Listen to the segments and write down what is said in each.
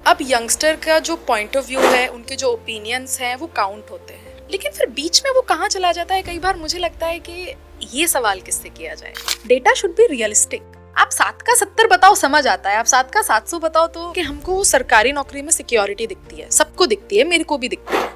अब यंगस्टर का जो पॉइंट ऑफ व्यू है, उनके जो ओपिनियंस हैं वो काउंट होते हैं, लेकिन फिर बीच में वो कहाँ चला जाता है, कई बार मुझे लगता है कि ये सवाल किससे किया जाए। Data should be realistic. आप 7 का 70 बताओ समझ आता है, आप 7 का 700 बताओ तो कि हमको सरकारी नौकरी में सिक्योरिटी दिखती है, सबको दिखती है, मेरे को भी दिखती है,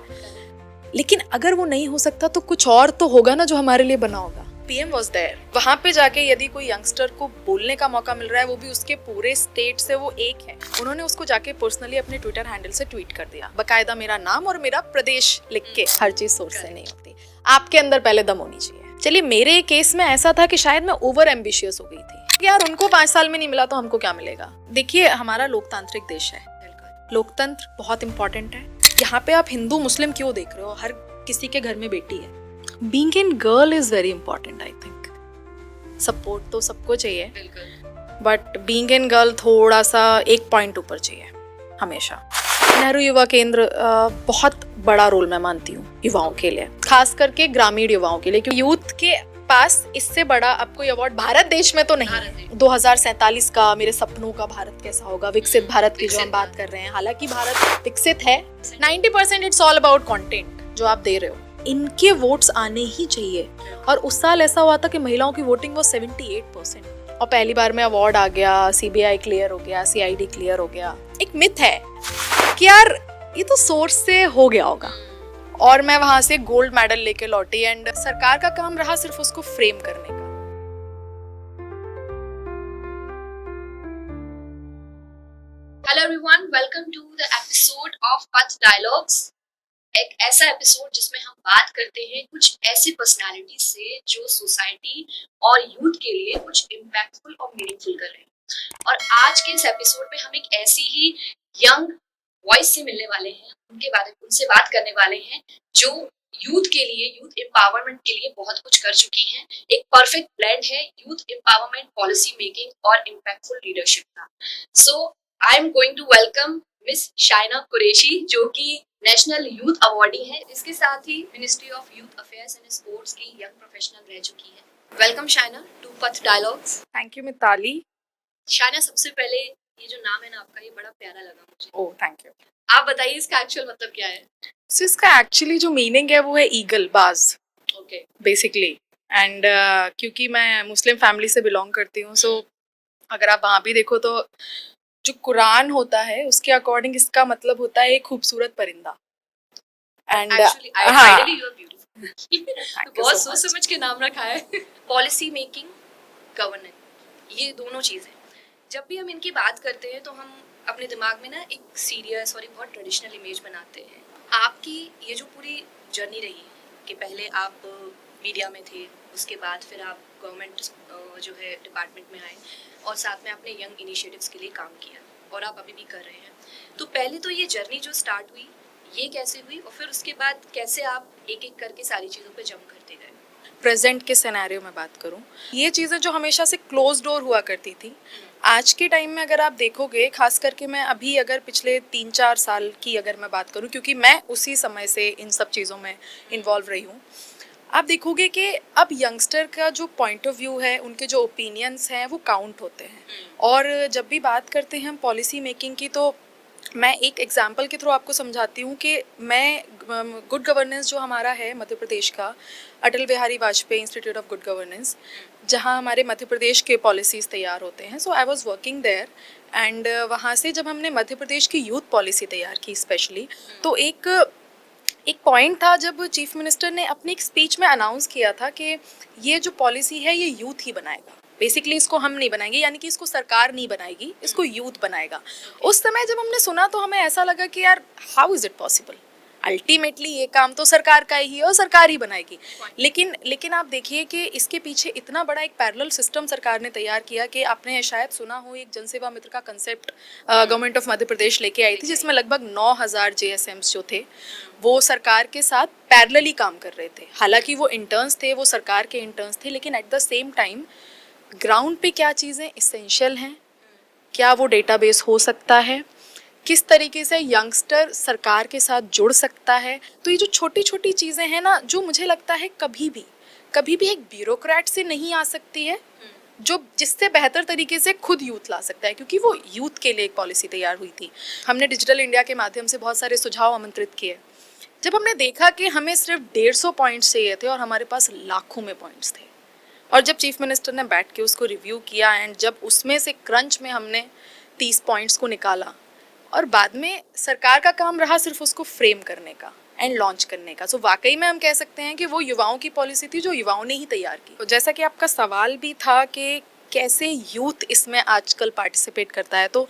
लेकिन अगर वो नहीं हो सकता तो कुछ और तो होगा ना जो हमारे लिए बना होगा। पीएम वाज देयर, वहां पे जाके यदि कोई यंगस्टर को बोलने का मौका मिल रहा है, वो भी उसके पूरे स्टेट से वो एक है, उन्होंने उसको जाके पर्सनली अपने ट्विटर हैंडल से ट्वीट कर दिया, बकायदा मेरा नाम और मेरा प्रदेश लिख के। हर चीज सोर्स से नहीं होती, आपके अंदर पहले दम होनी चाहिए। चलिए मेरे केस में ऐसा था कि शायद मैं ओवर एम्बिशियस हो गई थी, यार उनको 5 साल में नहीं मिला तो हमको क्या मिलेगा। देखिए हमारा लोकतांत्रिक देश है, लोकतंत्र बहुत इंपॉर्टेंट है। यहाँ पे आप हिंदू मुस्लिम क्यों देख रहे हो, हर किसी के घर में बेटी है। Being in girl is very important, I think. Support तो सबको चाहिए, बट बीइंग इन गर्ल थोड़ा सा एक पॉइंट ऊपर चाहिए हमेशा। नेहरू युवा केंद्र बहुत बड़ा रोल मैं मानती हूँ युवाओं के लिए, खास करके ग्रामीण युवाओं के लिए, क्योंकि यूथ के पास इससे बड़ा अब कोई अवार्ड भारत देश में तो नहीं है। 2047 का मेरे सपनों का भारत कैसा होगा, विकसित भारत की जो हम बात कर रहे हैं, हालांकि भारत विकसित है, 90% इट्स ऑल अबाउट कंटेंट जो आप दे रहे हो। इनके वोट्स आने ही चाहिए। और उस साल ऐसा हुआ था कि महिलाओं की वोटिंग वो 78%, और पहली बार में अवार्ड आ गया, सीबीआई क्लियर हो गया, सीआईडी क्लियर हो गया। एक मिथ है कि यार ये तो सोर्स से हो गया होगा, और मैं वहां से गोल्ड मेडल लेके लौटी, एंड सरकार का काम रहा सिर्फ उसको फ्रेम करने का। Hello everyone, welcome to the episode of Path dialogues. एक ऐसा एपिसोड जिसमें हम बात करते हैं कुछ ऐसी पर्सनालिटी से जो सोसाइटी और यूथ के लिए कुछ इम्पैक्टफुल और मीनिंगफुल कर रहे हैं। और आज के इस एपिसोड में हम एक ऐसी ही यंग वॉइस से मिलने वाले हैं, उनसे बात करने वाले हैं जो यूथ के लिए, यूथ एम्पावरमेंट के लिए बहुत कुछ कर चुकी हैं। एक परफेक्ट ब्लेंड है यूथ एम्पावरमेंट, पॉलिसी मेकिंग और इम्पैक्टफुल लीडरशिप का। So I am going to welcome miss Shaina Qureshi, जो कि नेशनल यूथ अवार्डी है, इसके साथ ही ministry of youth affairs and sports की यंग प्रोफेशनल रह चुकी है। Welcome Shaina to Path dialogues. Thank you Mitali. Shaina, सबसे पहले ये जो नाम है ना आपका, ये बड़ा प्यारा लगा मुझे। Oh thank you. आप बताइए इसका एक्चुअल मतलब क्या है? So, इसका एक्चुअली जो मीनिंग है वो है ईगल, बाज, ओके। बेसिकली। एंड क्योंकि मैं मुस्लिम फैमिली से बिलोंग करती हूँ, सो अगर आप वहाँ भी देखो तो जो कुरान होता है उसके अकॉर्डिंग इसका मतलब होता है एक खूबसूरत परिंदा। एंड एक्चुअली हाँ, ideally you are beautiful. you बहुत so सोच much. समझ के नाम रखा है। पॉलिसी मेकिंग, गवर्नेंस, ये दोनों चीजें जब भी हम इनकी बात करते हैं तो हम अपने दिमाग में ना एक सीरियस और एक बहुत ट्रेडिशनल इमेज बनाते हैं। आपकी ये जो पूरी जर्नी रही कि पहले आप मीडिया में थे, उसके बाद फिर आप गवर्नमेंट जो है डिपार्टमेंट में आए, और साथ में आपने यंग इनिशिएटिव्स के लिए काम किया, और आप अभी भी कर रहे हैं। तो पहले तो ये जर्नी जो स्टार्ट हुई, ये कैसे हुई, और फिर उसके बाद कैसे आप एक एक करके सारी चीज़ों पे जंप करते गए? प्रेजेंट के सिनेरियो में बात करूं, ये चीज़ें जो हमेशा से क्लोज डोर हुआ करती थी, आज के टाइम में अगर आप देखोगे, खास करके मैं अभी अगर पिछले 3-4 साल की अगर मैं बात करूं, क्योंकि मैं उसी समय से इन सब चीज़ों में इन्वॉल्व रही हूँ, आप देखोगे कि अब यंगस्टर का जो पॉइंट ऑफ व्यू है, उनके जो ओपिनियंस हैं वो काउंट होते हैं। और जब भी बात करते हैं हम पॉलिसी मेकिंग की, तो मैं एक एग्जांपल के थ्रू आपको समझाती हूँ कि मैं गुड गवर्नेंस जो हमारा है मध्य प्रदेश का, Atal Bihari Vajpayee institute of good governance, जहाँ हमारे मध्य प्रदेश के पॉलिसीज़ तैयार होते हैं, so I was working there. And वहाँ से जब हमने मध्य प्रदेश की यूथ पॉलिसी तैयार की स्पेशली, तो एक पॉइंट था जब चीफ मिनिस्टर ने अपनी एक स्पीच में अनाउंस किया था कि ये जो पॉलिसी है ये यूथ ही बनाएगा, बेसिकली इसको हम नहीं बनाएंगे, यानी कि इसको सरकार नहीं बनाएगी, इसको यूथ बनाएगा। उस समय जब हमने सुना तो हमें ऐसा लगा कि यार how is it possible, ultimately ये काम तो सरकार का ही है और सरकार ही बनाएगी। लेकिन आप देखिए कि इसके पीछे इतना बड़ा एक पैरेलल सिस्टम सरकार ने तैयार किया कि आपने शायद सुना हो, एक जनसेवा मित्र का concept government of Madhya Pradesh लेके आई थी, जिसमें लगभग 9000 JSMs जो थे वो सरकार के साथ पैरेलली काम कर रहे थे। हालांकि वो इंटर्न्स थे, वो सरकार के इंटर्न्स थे, लेकिन eight the same time ground पे क्या चीज़ें इसेंशियल हैं, क्या वो डेटाबेस हो सकता है, किस तरीके से यंगस्टर सरकार के साथ जुड़ सकता है। तो ये जो छोटी छोटी चीज़ें हैं ना, जो मुझे लगता है कभी भी एक ब्यूरोक्रेट से नहीं आ सकती है, जो जिससे बेहतर तरीके से खुद यूथ ला सकता है, क्योंकि वो यूथ के लिए एक पॉलिसी तैयार हुई थी। हमने डिजिटल इंडिया के माध्यम से बहुत सारे सुझाव आमंत्रित किए। जब हमने देखा कि हमें सिर्फ 150 पॉइंट्स चाहिए थे और हमारे पास लाखों में पॉइंट्स थे, और जब चीफ मिनिस्टर ने बैठ के उसको रिव्यू किया एंड जब उसमें से क्रंच में हमने 30 पॉइंट्स को निकाला, और बाद में सरकार का काम रहा सिर्फ उसको फ्रेम करने का एंड लॉन्च करने का। सो वाकई में हम कह सकते हैं कि वो युवाओं की पॉलिसी थी जो युवाओं ने ही तैयार की। तो जैसा कि आपका सवाल भी था कि कैसे यूथ इसमें आजकल पार्टिसिपेट करता है, तो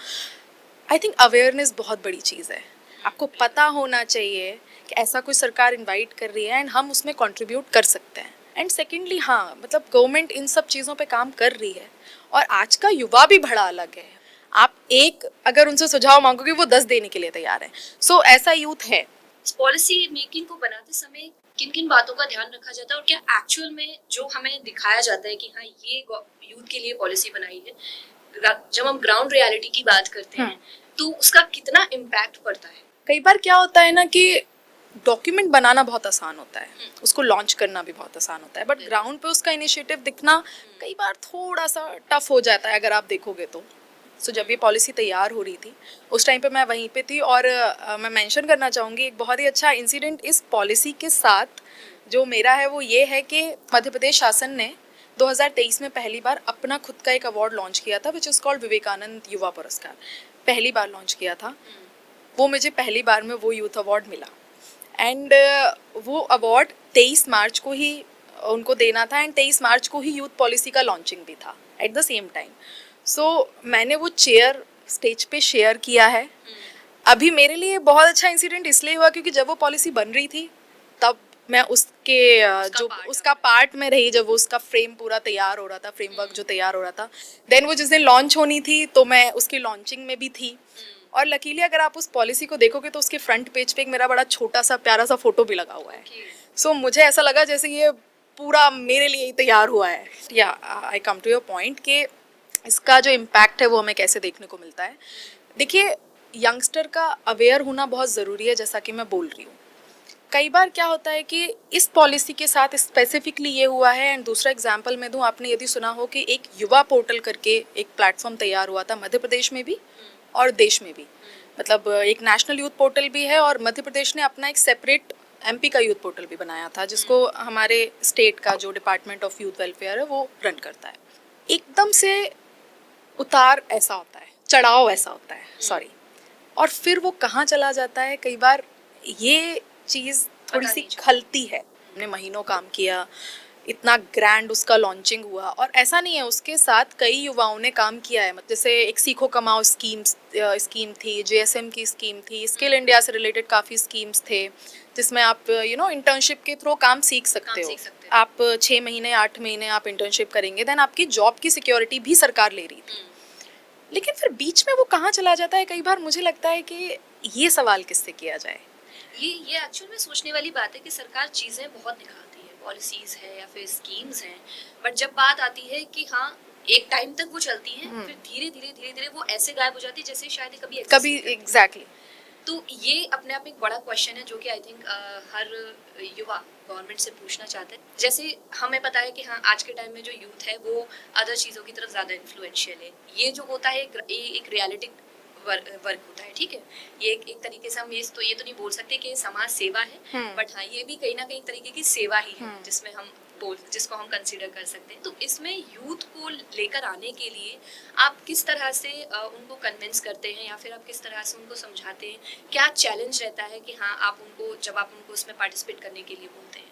आई थिंक अवेयरनेस बहुत बड़ी चीज़ है। आपको पता होना चाहिए कि ऐसा कोई सरकार इनवाइट कर रही है एंड हम उसमें कंट्रीब्यूट कर सकते हैं। एंड सेकेंडली हाँ, मतलब गवर्नमेंट इन सब चीज़ों पे काम कर रही है, और आज का युवा भी बड़ा अलग है। आप एक अगर उनसे सुझाव मांगोगे वो 10 देने के लिए तैयार है। सो ऐसा यूथ है। पॉलिसी मेकिंग को बनाते समय किन किन बातों का ध्यान रखा जाता है, और क्या एक्चुअल में जो हमें दिखाया जाता है कि हाँ ये यूथ के लिए पॉलिसी बनाई है, जब हम ग्राउंड रियलिटी की बात करते हैं तो उसका कितना इम्पैक्ट पड़ता है? कई बार क्या होता है ना कि डॉक्यूमेंट बनाना बहुत आसान होता है, उसको लॉन्च करना भी बहुत आसान होता है, बट ग्राउंड पे उसका इनिशिएटिव दिखना कई बार थोड़ा सा टफ हो जाता है अगर आप देखोगे तो। सो जब ये पॉलिसी तैयार हो रही थी उस टाइम पे मैं वहीं पे थी, और मैं मेंशन करना चाहूँगी एक बहुत ही अच्छा इंसिडेंट इस पॉलिसी के साथ जो मेरा है वो ये है कि मध्य प्रदेश शासन ने 2023 में पहली बार अपना खुद का एक अवार्ड लॉन्च किया था, विच इज़ कॉल्ड विवेकानंद युवा पुरस्कार। पहली बार लॉन्च किया था वो, मुझे पहली बार में वो यूथ अवार्ड मिला। एंड वो अवार्ड 23 मार्च को ही उनको देना था, एंड 23 मार्च को ही यूथ पॉलिसी का लॉन्चिंग भी था एट द सेम टाइम। सो मैंने वो चेयर स्टेज पे शेयर किया है। अभी मेरे लिए बहुत अच्छा इंसिडेंट इसलिए हुआ क्योंकि जब वो पॉलिसी बन रही थी तब मैं उसके उसका पार्ट में रही, जब वो उसका फ्रेम पूरा तैयार हो रहा था, फ्रेमवर्क जो तैयार हो रहा था। देन वो जिस दिन लॉन्च होनी थी तो मैं उसकी लॉन्चिंग में भी थी। और लकीली अगर आप उस पॉलिसी को देखोगे तो उसके फ्रंट पेज पे एक मेरा बड़ा छोटा सा प्यारा सा फोटो भी लगा हुआ है। सो मुझे ऐसा लगा जैसे ये पूरा मेरे लिए ही तैयार हुआ है। या आई कम टू योर पॉइंट कि इसका जो इम्पैक्ट है वो हमें कैसे देखने को मिलता है। देखिए, यंगस्टर का अवेयर होना बहुत ज़रूरी है, जैसा कि मैं बोल रही हूँ। कई बार क्या होता है कि इस पॉलिसी के साथ स्पेसिफिकली ये हुआ है। एंड दूसरा एग्जांपल मैं दूँ, आपने यदि सुना हो कि एक युवा पोर्टल करके एक प्लेटफॉर्म तैयार हुआ था मध्य प्रदेश में भी और देश में भी। मतलब एक नेशनल यूथ पोर्टल भी है और मध्य प्रदेश ने अपना एक सेपरेट एमपी का यूथ पोर्टल भी बनाया था, जिसको हमारे स्टेट का जो डिपार्टमेंट ऑफ यूथ वेलफेयर है वो रन करता है। एकदम से उतार ऐसा होता है, चढ़ाव ऐसा होता है, सॉरी, और फिर वो कहाँ चला जाता है, कई बार ये चीज़ थोड़ी सी खलती है। हमने महीनों काम किया, इतना ग्रैंड उसका लॉन्चिंग हुआ, और ऐसा नहीं है, उसके साथ कई युवाओं ने काम किया है। मतलब जैसे एक सीखो कमाओ स्कीम थी, जेएसएम की स्कीम थी, स्किल इंडिया से रिलेटेड काफ़ी स्कीम्स थे जिसमें आप इंटर्नशिप के थ्रू काम सीख सकते हो। आप 6 महीने 8 महीने आप इंटर्नशिप करेंगे, देन आपकी जॉब की सिक्योरिटी भी सरकार ले रही थी। लेकिन फिर बीच में वो कहाँ चला जाता है, कई बार मुझे लगता है कि ये सवाल किससे किया जाए। ये एक्चुअल में सोचने वाली बात है कि सरकार चीज़ें बहुत दिखाती है, पॉलिसीज है या फिर स्कीम्स हैं, बट जब बात आती है कि हाँ एक टाइम तक वो चलती हैं, फिर धीरे धीरे वो ऐसे गायब हो जाती है जैसे शायद कभी एग्जैक्टली। तो ये अपने आप में एक बड़ा क्वेश्चन है जो कि आई थिंक हर युवा गवर्नमेंट से पूछना चाहते हैं। जैसे हमें पता है कि हाँ आज के टाइम में जो यूथ है वो अदर चीज़ों की तरफ ज़्यादा इन्फ्लुएंशियल है। ये जो होता है एक रियलिटी वर्क होता है, ठीक है। ये एक तरीके से हम ये तो नहीं बोल सकते कि समाज सेवा है, बट हाँ ये भी कहीं ना कहीं तरीके की सेवा ही है जिसको हम कंसीडर कर सकते हैं। तो इसमें यूथ को लेकर आने के लिए आप किस तरह से उनको कन्विंस करते हैं या फिर आप किस तरह से उनको समझाते हैं? क्या चैलेंज रहता है कि हाँ जब आप उनको उसमें पार्टिसिपेट करने के लिए बोलते हैं?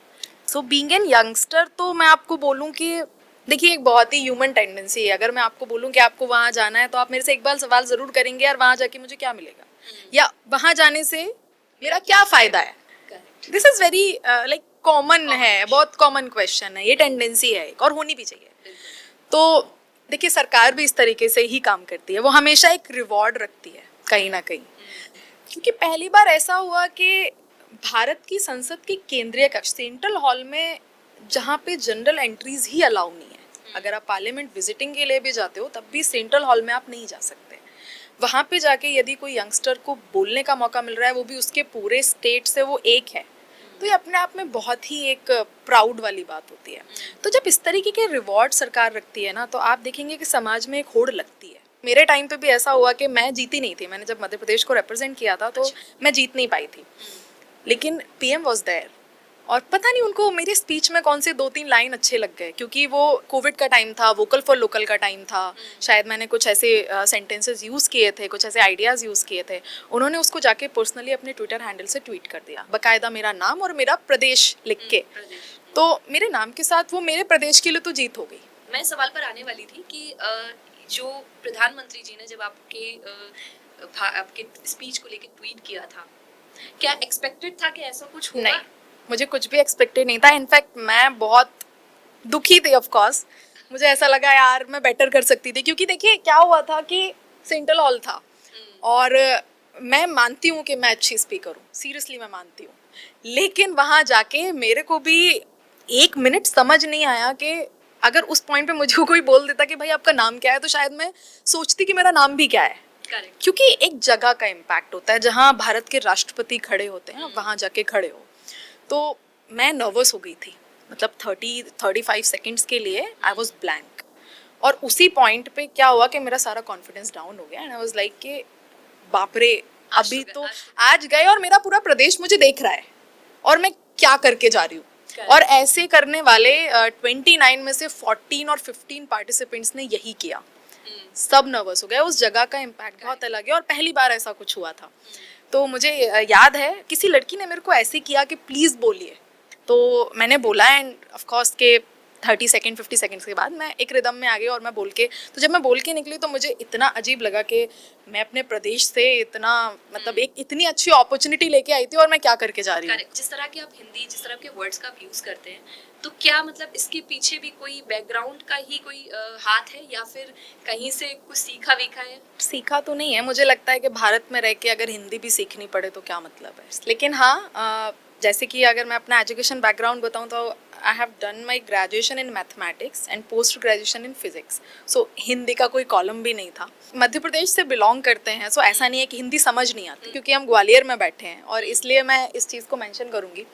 सो बीइंग एन यंगस्टर, तो मैं आपको बोलूँ कि देखिए एक बहुत ही ह्यूमन टेंडेंसी है। अगर मैं आपको बोलूँ कि आपको वहाँ जाना है तो आप मेरे से एक बार सवाल ज़रूर करेंगे, यार वहाँ जाके मुझे क्या मिलेगा, या वहाँ जाने से मेरा क्या फ़ायदा है। This is very like common है, बहुत कॉमन क्वेश्चन है, ये टेंडेंसी है और होनी भी चाहिए। तो देखिए सरकार भी इस तरीके से ही काम करती है, वो हमेशा एक रिवॉर्ड रखती है कहीं ना कहीं। क्योंकि पहली बार ऐसा हुआ कि भारत की संसद की केंद्रीय कक्ष सेंट्रल हॉल में, जहाँ पे जनरल एंट्रीज ही अलाउ नहीं है, अगर आप पार्लियामेंट विजिटिंग के लिए भी जाते हो तब भी सेंट्रल हॉल में आप नहीं जा सकते। वहाँ पे जाके यदि कोई यंगस्टर को बोलने का मौका मिल रहा है, वो भी उसके पूरे स्टेट से वो एक है, तो ये अपने आप में बहुत ही एक प्राउड वाली बात होती है। तो जब इस तरीके के रिवॉर्ड सरकार रखती है ना, तो आप देखेंगे कि समाज में एक होड़ लगती है। मेरे टाइम पे भी ऐसा हुआ कि मैं जीती नहीं थी। मैंने जब मध्य प्रदेश को रिप्रेजेंट किया था तो मैं जीत नहीं पाई थी, लेकिन पीएम वाज देयर। और पता नहीं उनको मेरी स्पीच में कौन से 2-3 लाइन अच्छे लग गए, क्योंकि वो कोविड का टाइम था, वोकल फॉर लोकल का टाइम था। शायद मैंने कुछ ऐसे सेंटेंसेस यूज़ किए थे, कुछ ऐसे आइडियाज़ यूज़ किए थे। उन्होंने उसको जाके पर्सनली अपने ट्विटर हैंडल से ट्वीट कर दिया, बाकायदा मेरा नाम और मेरा प्रदेश लिख के। तो मेरे नाम के साथ वो मेरे प्रदेश के लिए तो जीत हो गई। मैं सवाल पर आने वाली थी कि जो प्रधानमंत्री जी ने जब आपके स्पीच को लेकर ट्वीट किया था, क्या एक्सपेक्टेड था कि ऐसा कुछ होगा? नहीं, मुझे कुछ भी एक्सपेक्टेड नहीं था। इनफैक्ट मैं बहुत दुखी थी। ऑफ कोर्स मुझे ऐसा लगा यार मैं बेटर कर सकती थी, क्योंकि देखिए क्या हुआ था कि सेंट्रल हॉल था और मैं मानती हूँ कि मैं अच्छी स्पीकर हूँ, सीरियसली मैं मानती हूँ, लेकिन वहाँ जाके मेरे को भी 1 मिनट समझ नहीं आया कि अगर उस पॉइंट पे मुझे कोई बोल देता कि भाई आपका नाम क्या है, तो शायद मैं सोचती कि मेरा नाम भी क्या है। Correct. क्योंकि एक जगह का इम्पैक्ट होता है, जहाँ भारत के राष्ट्रपति खड़े होते हैं वहाँ जाके खड़े हो। तो मैं नर्वस हो गई थी, मतलब 30-35 सेकेंड्स के लिए आई वॉज ब्लैंक। और उसी पॉइंट पे क्या हुआ कि मेरा सारा कॉन्फिडेंस डाउन हो गया एंड आई वाज लाइक कि बाप रे, अभी तो आज गए और मेरा पूरा प्रदेश मुझे देख रहा है और मैं क्या करके जा रही हूँ। और ऐसे करने वाले 29 में से 14 और 15 पार्टिसिपेंट्स ने यही किया। सब नर्वस हो गए। उस जगह का इम्पैक्ट बहुत अलग है और पहली बार ऐसा कुछ हुआ था। तो मुझे याद है किसी लड़की ने मेरे को ऐसे किया कि प्लीज़ बोलिए, तो मैंने बोला एंड ऑफ कोर्स के 30 सेकेंड 50 सेकेंड्स के बाद मैं एक रिदम में आ गई और मैं बोल के, तो जब मैं बोल के निकली तो मुझे इतना अजीब लगा कि मैं अपने प्रदेश से इतना मतलब एक इतनी अच्छी अपॉर्चुनिटी लेके आई थी और मैं क्या करके जा रही हूँ। जिस तरह के आप हिंदी, जिस तरह के वर्ड्स का आप यूज़ करते हैं, तो क्या मतलब इसके पीछे भी कोई बैकग्राउंड का ही कोई हाथ है या फिर कहीं से कुछ सीखा वीखा है? सीखा तो नहीं है, मुझे लगता है कि भारत में रह के अगर हिंदी भी सीखनी पड़े तो क्या मतलब है। लेकिन हाँ, जैसे कि अगर मैं अपना एजुकेशन बैकग्राउंड बताऊँ तो I have done my graduation in mathematics and post graduation in physics. So Hindi का कोई कॉलम भी नहीं था। मध्य प्रदेश से बिलोंग करते हैं, सो ऐसा नहीं है कि हिंदी समझ नहीं आती, क्योंकि हम ग्वालियर में बैठे हैं और इसलिए मैं इस चीज़ को मेंशन करूँगी।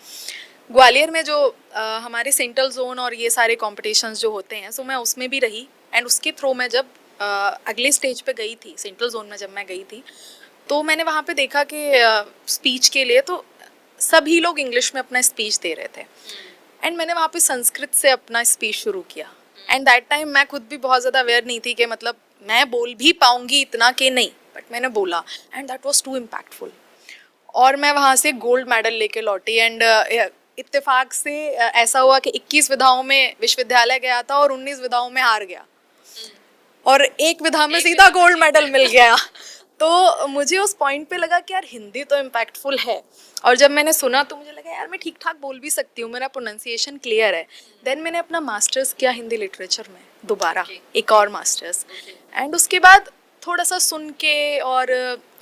ग्वालियर में जो हमारे सेंट्रल जोन और ये सारे कॉम्पिटिशन्स जो होते हैं, सो मैं उसमें भी रही एंड उसके थ्रू मैं जब अगले स्टेज पे गई थी, सेंट्रल जोन में जब मैं गई थी, तो मैंने वहाँ पे देखा कि स्पीच के लिए तो सभी लोग इंग्लिश में अपना स्पीच दे रहे थे एंड मैंने वहाँ पे संस्कृत से अपना स्पीच शुरू किया। एंड दैट टाइम मैं खुद भी बहुत ज़्यादा अवेयर नहीं थी कि मतलब मैं बोल भी पाऊँगी इतना कि नहीं, बट मैंने बोला and that was too impactful. और मैं वहाँ से गोल्ड मेडल लेके लौटी एंड इत्तेफाक से ऐसा हुआ कि 21 विधाओं में विश्वविद्यालय गया था और 19 विधाओं में हार गया और एक विधा में सीधा गोल्ड मेडल मिल गया। तो मुझे उस पॉइंट पे लगा कि यार हिंदी तो इम्पैक्टफुल है। और जब मैंने सुना तो मुझे लगा यार मैं ठीक ठाक बोल भी सकती हूँ, मेरा प्रोनाउंसिएशन क्लियर है। देन मैंने अपना मास्टर्स किया हिंदी लिटरेचर में दोबारा, एक और मास्टर्स। एंड उसके बाद थोड़ा सा सुन के, और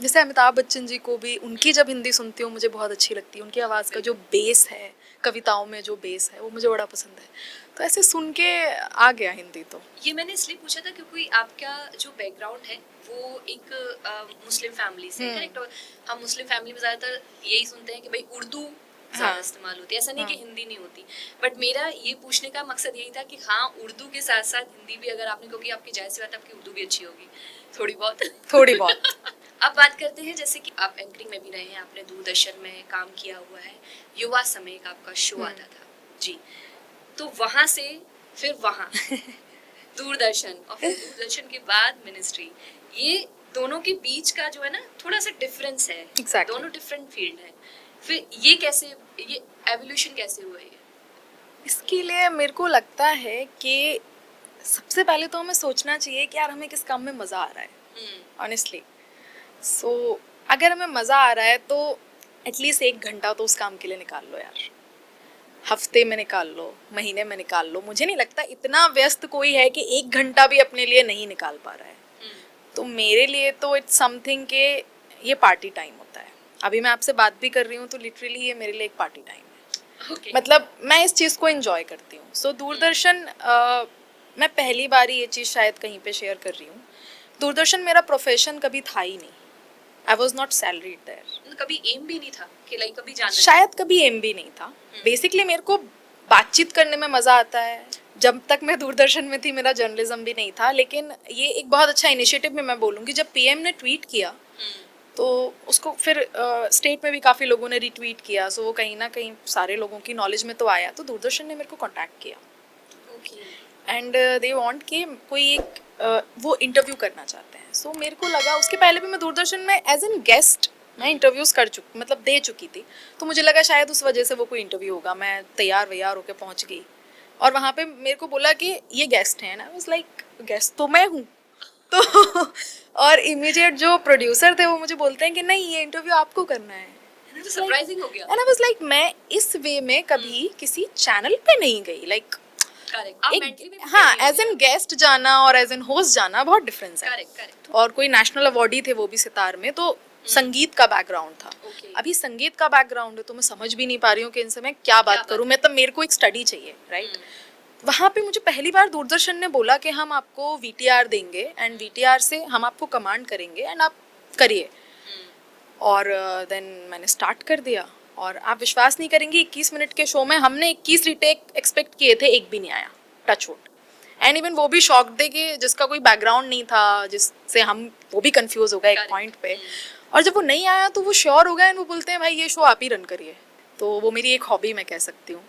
जैसे अमिताभ बच्चन जी को भी, उनकी जब हिंदी सुनती हूँ मुझे बहुत अच्छी लगती है। उनकी आवाज़ का जो बेस है, कविताओं में जो बेस है, वो मुझे बड़ा पसंद है। तो ऐसे सुन के आ गया हिंदी। तो ये मैंने इसलिए पूछा था क्योंकि आपका जो बैकग्राउंड है वो एक मुस्लिम फैमिली से, करेक्ट? और हम मुस्लिम फैमिली में ज़्यादातर यही सुनते हैं कि भाई उर्दू ज़्यादा इस्तेमाल होती है, ऐसा नहीं कि हिंदी नहीं होती। बट मेरा ये पूछने का मकसद यही था कि हाँ, उर्दू के साथ साथ हिंदी भी अगर आपने, क्योंकि आपकी जाहिर सी बात है आपकी उर्दू भी अच्छी होगी थोड़ी बहुत। अब बात करते हैं, जैसे कि आप एंकरिंग में भी रहे हैं, आपने दूरदर्शन में काम किया हुआ है, युवा समय का आपका शो आता था जी, तो वहाँ से फिर वहाँ दूरदर्शन और फिर दूरदर्शन के बाद मिनिस्ट्री, ये दोनों के बीच का जो है ना थोड़ा सा डिफरेंस है। Exactly. दोनों डिफरेंट फील्ड है। फिर ये कैसे, ये एवोल्यूशन कैसे हुआ है? इसके लिए मेरे को लगता है कि सबसे पहले तो हमें सोचना चाहिए कि यार हमें किस काम में मज़ा आ रहा है, ऑनेस्टली। सो अगर हमें मज़ा आ रहा है तो एटलीस्ट 1 घंटा तो उस काम के लिए निकाल लो यार। हफ्ते में निकाल लो, महीने में निकाल लो। मुझे नहीं लगता इतना व्यस्त कोई है कि 1 घंटा भी अपने लिए नहीं निकाल पा रहा है। तो मेरे लिए तो इट्स समथिंग के ये पार्टी टाइम होता है। अभी मैं आपसे बात भी कर रही हूँ तो लिटरली ये मेरे लिए एक पार्टी टाइम है। Okay. मतलब मैं इस चीज़ को एंजॉय करती हूँ। सो दूरदर्शन, मैं पहली बार ही ये चीज़ शायद कहीं पे शेयर कर रही हूँ। दूरदर्शन मेरा प्रोफेशन कभी था ही नहीं। I was not salaried there. कभी एम भी नहीं था कि लाइक कभी जाना है? शायद कभी एम भी नहीं था। बेसिकली मेरे को बातचीत करने में मज़ा आता है। जब तक मैं दूरदर्शन में थी मेरा जर्नलिज्म भी नहीं था, लेकिन ये एक बहुत अच्छा इनिशिएटिव में मैं बोलूँगी। जब पीएम ने ट्वीट किया तो उसको फिर स्टेट में भी काफ़ी लोगों ने रीट्वीट किया, सो वो कहीं ना कहीं सारे लोगों की नॉलेज में तो आया। तो दूरदर्शन ने मेरे को कांटेक्ट किया एंड दे वांट कि कोई एक वो इंटरव्यू करना चाहते हैं। सो मेरे को लगा, उसके पहले भी मैं दूरदर्शन में एज एन गेस्ट मैं इंटरव्यूज़ कर चुकी, मतलब दे चुकी थी। तो मुझे लगा शायद उस वजह से वो कोई इंटरव्यू होगा। मैं तैयार वैयार होकर पहुंच गई और वहाँ पे मेरे को बोला कि ये गेस्ट हैं ना। आई वाज लाइक गेस्ट तो मैं हूँ। तो और इमीडिएट जो प्रोड्यूसर थे वो मुझे बोलते हैं कि नहीं, ये इंटरव्यू आपको करना है। तो सरप्राइजिंग हो गया। एंड आई वाज लाइक मैं इस वे में कभी किसी चैनल पे नहीं गई। लाइक हाँ, एज एन गेस्ट जाना और एज एन होस्ट जाना बहुत डिफरेंस है। करेक्ट। और कोई नेशनल अवार्ड ही थे वो भी सितार में, तो संगीत का बैकग्राउंड था। अभी संगीत का बैकग्राउंड है तो मैं समझ भी नहीं पा रही हूँ कि इनसे मैं क्या बात करूँ। मतलब मेरे को एक स्टडी चाहिए, राइट। वहाँ पे मुझे पहली बार दूरदर्शन ने बोला कि हम आपको वीटीआर देंगे एंड वीटीआर से हम आपको कमांड करेंगे एंड आप करिए। और देन मैंने स्टार्ट कर दिया और आप विश्वास नहीं करेंगे, 21 मिनट के शो में हमने 21 रीटेक एक्सपेक्ट किए थे, एक भी नहीं आया, टच वुड। एंड इवन वो भी शॉक दे कि जिसका कोई बैकग्राउंड नहीं था, जिससे हम वो भी कंफ्यूज हो गए एक पॉइंट पे। और जब वो नहीं आया तो वो श्योर हो गए एंड वो बोलते हैं भाई ये शो आप ही रन करिए। तो वो मेरी एक हॉबी मैं कह सकती हूँ।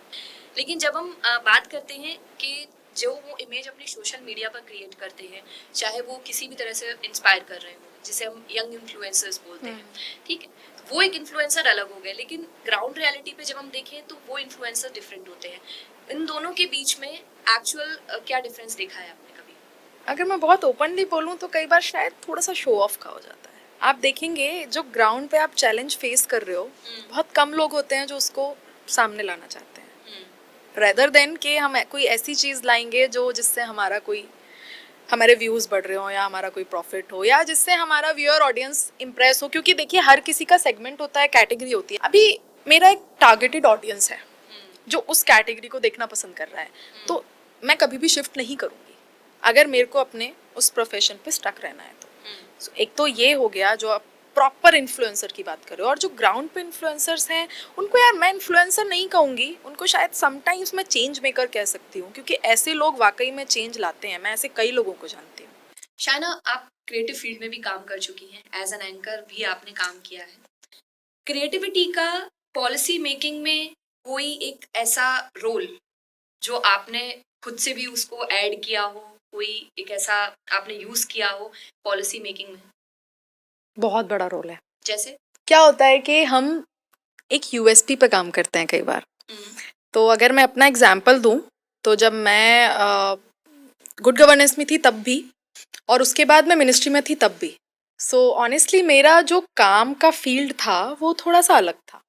लेकिन जब हम बात करते हैं कि जो वो इमेज अपनी सोशल मीडिया पर क्रिएट करते हैं, चाहे वो किसी भी तरह से इंस्पायर कर रहे हो, जिसे हम यंग इन्फ्लुएंसर्स बोलते हैं, ठीक है, वो एक इन्फ्लुएंसर अलग हो गए। लेकिन ग्राउंड रियलिटी पे जब हम देखें तो वो इन्फ्लुएंसर डिफरेंट होते हैं। इन दोनों के बीच में एक्चुअल क्या डिफरेंस देखा है आपने कभी? अगर मैं बहुत ओपनली बोलूँ तो कई बार शायद थोड़ा सा शो ऑफ का हो जाता है। आप देखेंगे जो ग्राउंड पे आप चैलेंज फेस कर रहे हो, बहुत कम लोग होते हैं जो उसको सामने लाना चाहते हैं, रेदर देन कि हम कोई ऐसी चीज़ लाएंगे जो जिससे हमारे व्यूज़ बढ़ रहे हो या हमारा कोई प्रॉफिट हो या जिससे हमारा व्यूअर ऑडियंस इम्प्रेस हो। क्योंकि देखिए हर किसी का सेगमेंट होता है, कैटेगरी होती है। अभी मेरा एक टारगेटेड ऑडियंस है जो उस कैटेगरी को देखना पसंद कर रहा है, तो मैं कभी भी शिफ्ट नहीं करूँगी अगर मेरे को अपने उस प्रोफेशन पे स्टक रहना है तो। So, एक तो ये हो गया जो आप प्रॉपर इन्फ्लुएंसर की बात करें। और जो ग्राउंड पे इन्फ्लुएंसर्स हैं उनको यार मैं इन्फ्लुएंसर नहीं कहूँगी, उनको शायद समटाइम्स मैं चेंज मेकर कह सकती हूँ, क्योंकि ऐसे लोग वाकई में चेंज लाते हैं। मैं ऐसे कई लोगों को जानती हूँ। शायना, आप क्रिएटिव फील्ड में भी काम कर चुकी हैं, एज एन एंकर भी आपने काम किया है। क्रिएटिविटी का पॉलिसी मेकिंग में कोई एक ऐसा रोल जो आपने खुद से भी उसको ऐड किया हो, कोई एक ऐसा आपने यूज किया हो पॉलिसी मेकिंग में? बहुत बड़ा रोल है। जैसे क्या होता है कि हम एक यूएसपी पे काम करते हैं कई बार। तो अगर मैं अपना एग्जाम्पल दूं तो जब मैं गुड गवर्नेंस में थी तब भी, और उसके बाद मैं मिनिस्ट्री में थी तब भी, सो ऑनेस्टली मेरा जो काम का फील्ड था वो थोड़ा सा अलग था।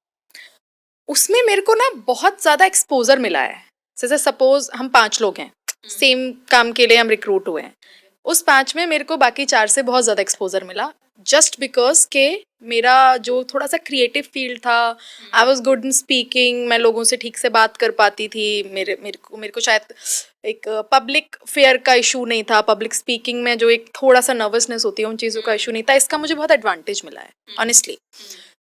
उसमें मेरे को ना बहुत ज़्यादा एक्सपोजर मिला है। जैसे सपोज हम 5 लोग हैं, सेम काम के लिए हम रिक्रूट हुए हैं, उस 5 में मेरे को बाकी 4 से बहुत ज़्यादा एक्सपोजर मिला, जस्ट बिकॉज के मेरा जो थोड़ा सा क्रिएटिव फील्ड था, I was good in speaking, मैं लोगों से ठीक से बात कर पाती थी। मेरे को शायद एक पब्लिक फेयर का इशू नहीं था, पब्लिक स्पीकिंग में जो एक थोड़ा सा नर्वसनेस होती है उन चीज़ों का इशू नहीं था। इसका मुझे बहुत एडवांटेज मिला है ऑनेस्टली।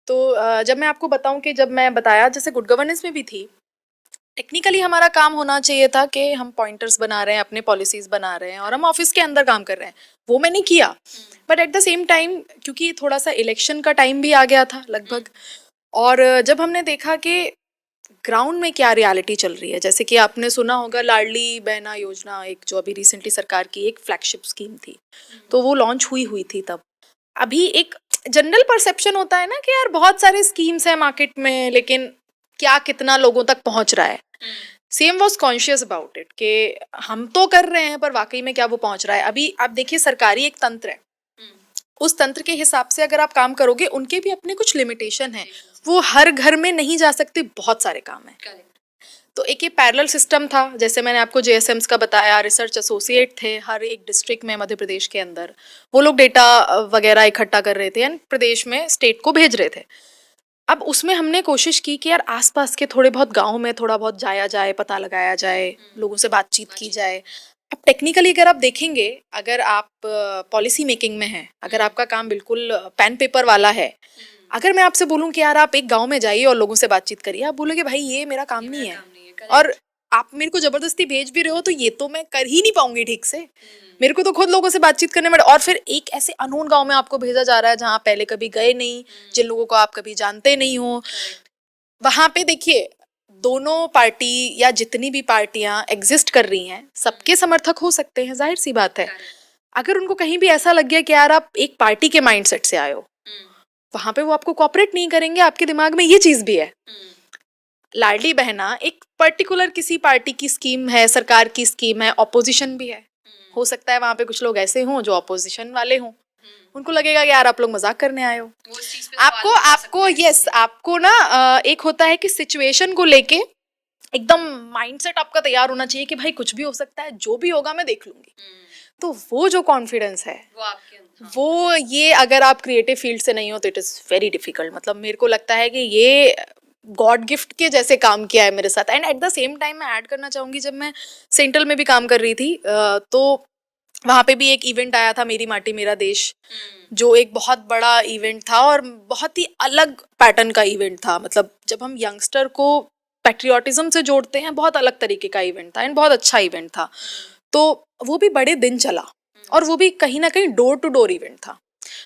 तो जब मैं आपको बताऊं कि जब मैं बताया जैसे गुड गवर्नेंस में भी थी, टेक्निकली हमारा काम होना चाहिए था कि हम पॉइंटर्स बना रहे हैं, अपने पॉलिसीज बना रहे हैं और हम ऑफिस के अंदर काम कर रहे हैं, वो मैंने किया। But at the same time क्योंकि थोड़ा सा इलेक्शन का टाइम भी आ गया था लगभग, और जब हमने देखा कि ग्राउंड में क्या रियलिटी चल रही है, जैसे कि आपने सुना होगा लाडली बहना योजना, एक जो अभी रिसेंटली सरकार की एक फ्लैगशिप स्कीम थी, तो वो लॉन्च हुई थी तब। अभी एक जनरल परसेप्शन होता है ना कि यार बहुत सारे स्कीम्स हैं मार्केट में, लेकिन क्या कितना लोगों तक पहुंच रहा है। Same was conscious about it कि हम तो कर रहे हैं पर वाकई में क्या वो पहुंच रहा है। अभी आप देखिए सरकारी एक तंत्र है, उस तंत्र के हिसाब से अगर आप काम करोगे, उनके भी अपने कुछ लिमिटेशन है, वो हर घर में नहीं जा सकते, बहुत सारे काम है। तो एक ये पैरेलल सिस्टम था, जैसे मैंने आपको जेएसएम्स का बताया, रिसर्च एसोसिएट थे हर एक डिस्ट्रिक्ट में मध्य प्रदेश के अंदर, वो लोग डेटा वगैरह इकट्ठा कर रहे थे एंड प्रदेश में स्टेट को भेज रहे थे। अब उसमें हमने कोशिश की कि यार आसपास के थोड़े बहुत गाँव में थोड़ा बहुत जाया जाए, पता लगाया जाए, लोगों से बातचीत की जाए। अब टेक्निकली अगर आप देखेंगे, अगर आप पॉलिसी मेकिंग में हैं, अगर आपका काम बिल्कुल पेन पेपर वाला है, अगर मैं आपसे बोलूं कि यार आप एक गांव में जाइए और लोगों से बातचीत करिए, आप बोलोगे भाई ये मेरा काम नहीं है। और आप मेरे को जबरदस्ती भेज भी रहे हो तो ये तो मैं कर ही नहीं पाऊंगी ठीक से। मेरे को तो खुद लोगों से बातचीत करने में, और फिर एक ऐसे अननोन गांव में आपको भेजा जा रहा है जहां आप पहले कभी गए नहीं, जिन लोगों को आप कभी जानते नहीं हो। वहां पे देखिए दोनों पार्टी या जितनी भी पार्टियां एग्जिस्ट कर रही हैं सबके समर्थक हो सकते हैं, जाहिर सी बात है। अगर उनको कहीं भी ऐसा लग गया कि यार आप एक पार्टी के माइंडसेट से आए हो, वहां पे वो आपको कोऑपरेट नहीं करेंगे। आपके दिमाग में ये चीज भी है। लाडली बहना एक पर्टिकुलर किसी पार्टी की स्कीम है, सरकार की स्कीम है, ऑपोजिशन भी है। हो सकता है वहां पे कुछ लोग ऐसे हों जो ऑपोजिशन वाले हों, उनको लगेगा कि यार आप लोग मजाक करने आए हो। आपको ना एक होता है कि सिचुएशन को लेके एकदम माइंडसेट आपका तैयार होना चाहिए कि भाई कुछ भी हो सकता है, जो भी होगा मैं देख लूंगी। तो वो जो कॉन्फिडेंस है वो ये अगर आप क्रिएटिव फील्ड से नहीं हो तो इट इज वेरी डिफिकल्ट। मतलब मेरे को लगता है कि ये गॉड गिफ्ट के जैसे काम किया है मेरे साथ। And at the same time मैं ऐड करना चाहूंगी, जब मैं सेंट्रल में भी काम कर रही थी तो वहाँ पे भी एक इवेंट आया था, मेरी माटी मेरा देश, जो एक बहुत बड़ा इवेंट था और बहुत ही अलग पैटर्न का इवेंट था। मतलब जब हम यंगस्टर को पैट्रियोटिज्म से जोड़ते हैं, बहुत अलग तरीके का इवेंट था एंड बहुत अच्छा इवेंट था। तो वो भी बड़े दिन चला और वो भी कहीं ना कहीं डोर टू डोर इवेंट था।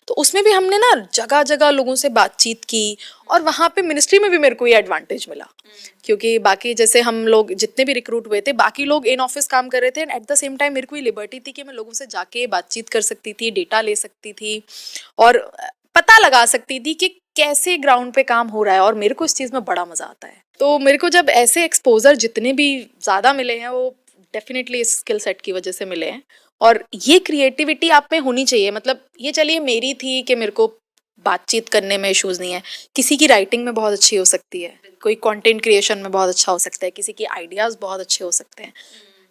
तो उसमें भी हमने ना जगह जगह लोगों से बातचीत की और वहाँ पे मिनिस्ट्री में भी मेरे को ये एडवांटेज मिला, क्योंकि बाकी जैसे हम लोग जितने भी रिक्रूट हुए थे बाकी लोग इन ऑफिस काम कर रहे थे and at the same time मेरे को ये लिबर्टी थी कि मैं लोगों से जाके बातचीत कर सकती थी, डेटा ले सकती थी और पता लगा सकती थी कि कैसे ग्राउंड पे काम हो रहा है। और मेरे को इस चीज़ में बड़ा मजा आता है। तो मेरे को जब ऐसे एक्सपोजर जितने भी ज़्यादा मिले हैं वो डेफिनेटली इस स्किल सेट की वजह से मिले हैं। और ये क्रिएटिविटी आप में होनी चाहिए। मतलब ये चलिए मेरी थी कि मेरे को बातचीत करने में इश्यूज नहीं है, किसी की राइटिंग में बहुत अच्छी हो सकती है, कोई कंटेंट क्रिएशन में बहुत अच्छा हो सकता है, किसी की आइडियाज बहुत अच्छे हो सकते हैं।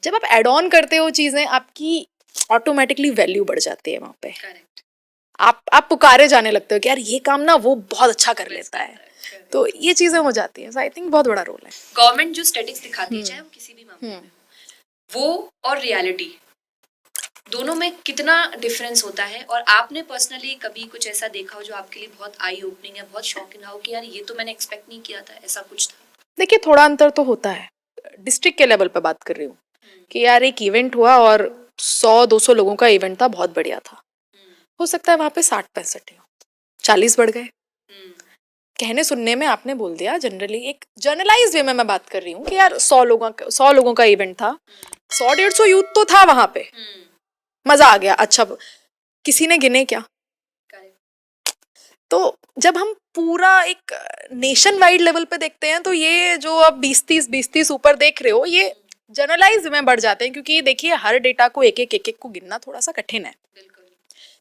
जब आप एड ऑन करते हो चीजें आपकी ऑटोमेटिकली वैल्यू बढ़ जाती है वहाँ पे। आप पुकारे जाने लगते हो कि यार ये काम ना वो बहुत अच्छा कर लेता है, तो ये चीजें हो जाती हैं। सो आई थिंक बहुत बड़ा रोल है। गवर्नमेंट जो स्टैटिस्टिक्स दिखाती है चाहे वो किसी भी मामले में हो, वो और रियलिटी दोनों में कितना डिफरेंस होता है? और आपने पर्सनली कभी कुछ ऐसा देखा हो जो आपके लिए बहुत आई ओपनिंग है, बहुत शॉकिंग हो कि यार ये तो मैंने एक्सपेक्ट नहीं किया था, ऐसा कुछ था? देखिए थोड़ा अंतर तो होता है। डिस्ट्रिक्ट के लेवल पे बात कर रही हूँ कि यार एक इवेंट हुआ और 100-200 लोगों का इवेंट था, बहुत बढ़िया था। हो सकता है वहाँ पे 60-65 हो, 40 बढ़ गए। कहने सुनने में आपने बोल दिया, जनरली एक जर्नलाइज वे में मैं बात कर रही हूँ कि यार 100 लोगों का इवेंट था, 100-150 यूथ तो था वहाँ पे, मजा आ गया। अच्छा किसी ने गिने क्या? तो जब हम पूरा एक नेशन वाइड लेवल पे देखते हैं तो ये जो अब 20-30 ऊपर देख रहे हो ये जनरलाइज में बढ़ जाते हैं, क्योंकि देखिए हर डेटा को एक एक को गिनना थोड़ा सा कठिन है।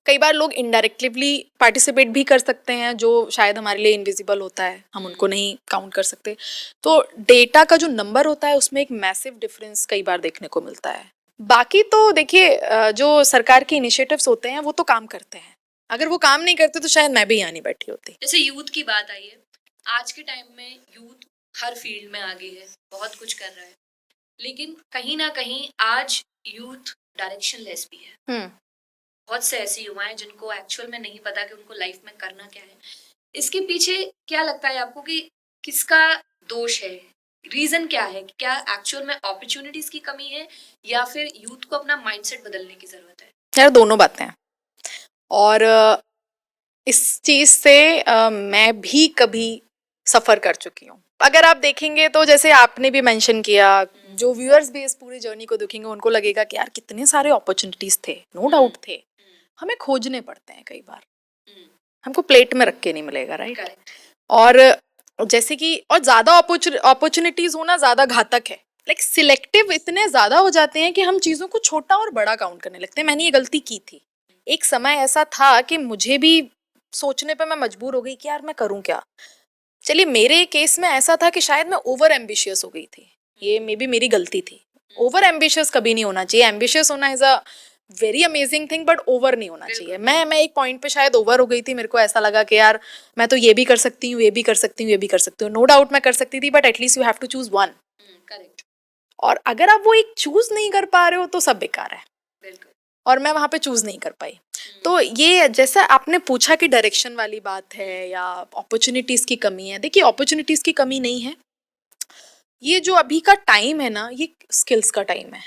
कई बार लोग इनडायरेक्टली पार्टिसिपेट भी कर सकते हैं जो शायद हमारे लिए इनविजिबल होता है, हम उनको नहीं काउंट कर सकते। तो डेटा का जो नंबर होता है उसमें एक मैसिव डिफरेंस कई बार देखने को मिलता है। बाकी तो देखिए जो सरकार के इनिशिएटिव्स होते हैं वो तो काम करते हैं, अगर वो काम नहीं करते तो शायद मैं भी यहाँ नहीं बैठी होती। जैसे यूथ की बात आई है, आज के टाइम में यूथ हर फील्ड में आगे है, बहुत कुछ कर रहा है, लेकिन कहीं ना कहीं आज यूथ डायरेक्शन लेस भी है। बहुत से ऐसे युवा हैं जिनको एक्चुअल में नहीं पता कि उनको लाइफ में करना क्या है। इसके पीछे क्या लगता है आपको कि किसका दोष है? रीजन क्या है? क्या एक्चुअल में अपॉर्चुनिटीज की कमी है या फिर यूथ को अपना माइंडसेट बदलने की जरूरत है? यार दोनों बातें हैं। और इस चीज से मैं भी कभी सफर कर चुकी हूँ। अगर आप देखेंगे तो जैसे आपने भी मेंशन किया, जो व्यूअर्स भी इस पूरी जर्नी को देखेंगे उनको लगेगा कि यार कितने सारे अपॉर्चुनिटीज थे, नो डाउट थे, हमें खोजने पड़ते हैं कई बार, हमको प्लेट में रख के नहीं मिलेगा, राइट? और जैसे कि और ज्यादा अपॉर्चुनिटीज होना ज्यादा घातक है। लाइक सिलेक्टिव इतने ज्यादा हो जाते हैं कि हम चीजों को छोटा और बड़ा काउंट करने लगते हैं। मैंने ये गलती की थी। एक समय ऐसा था कि मुझे भी सोचने पे मैं मजबूर हो गई कि यार मैं करूं क्या। चलिए मेरे केस में ऐसा था कि शायद मैं ओवर एम्बिशियस हो गई थी, ये मे बी मेरी गलती थी। ओवर एम्बिशियस कभी नहीं होना चाहिए। एम्बिशियस होना is a very amazing thing, but over नहीं होना चाहिए। मैं एक पॉइंट पे शायद ओवर हो गई थी। मेरे को ऐसा लगा कि यार मैं तो ये भी कर सकती हूँ, ये भी कर सकती हूँ, ये भी कर सकती हूँ। नो डाउट मैं कर सकती थी, but at least you have to choose one. और अगर आप वो एक चूज नहीं कर पा रहे हो तो सब बेकार है। और मैं वहाँ पे चूज नहीं कर पाई। तो ये जैसा आपने पूछा कि डायरेक्शन वाली बात है या अपॉर्चुनिटीज की कमी है, देखिए अपॉर्चुनिटीज की कमी नहीं है, ये जो अभी का टाइम है ना, ये स्किल्स का टाइम है।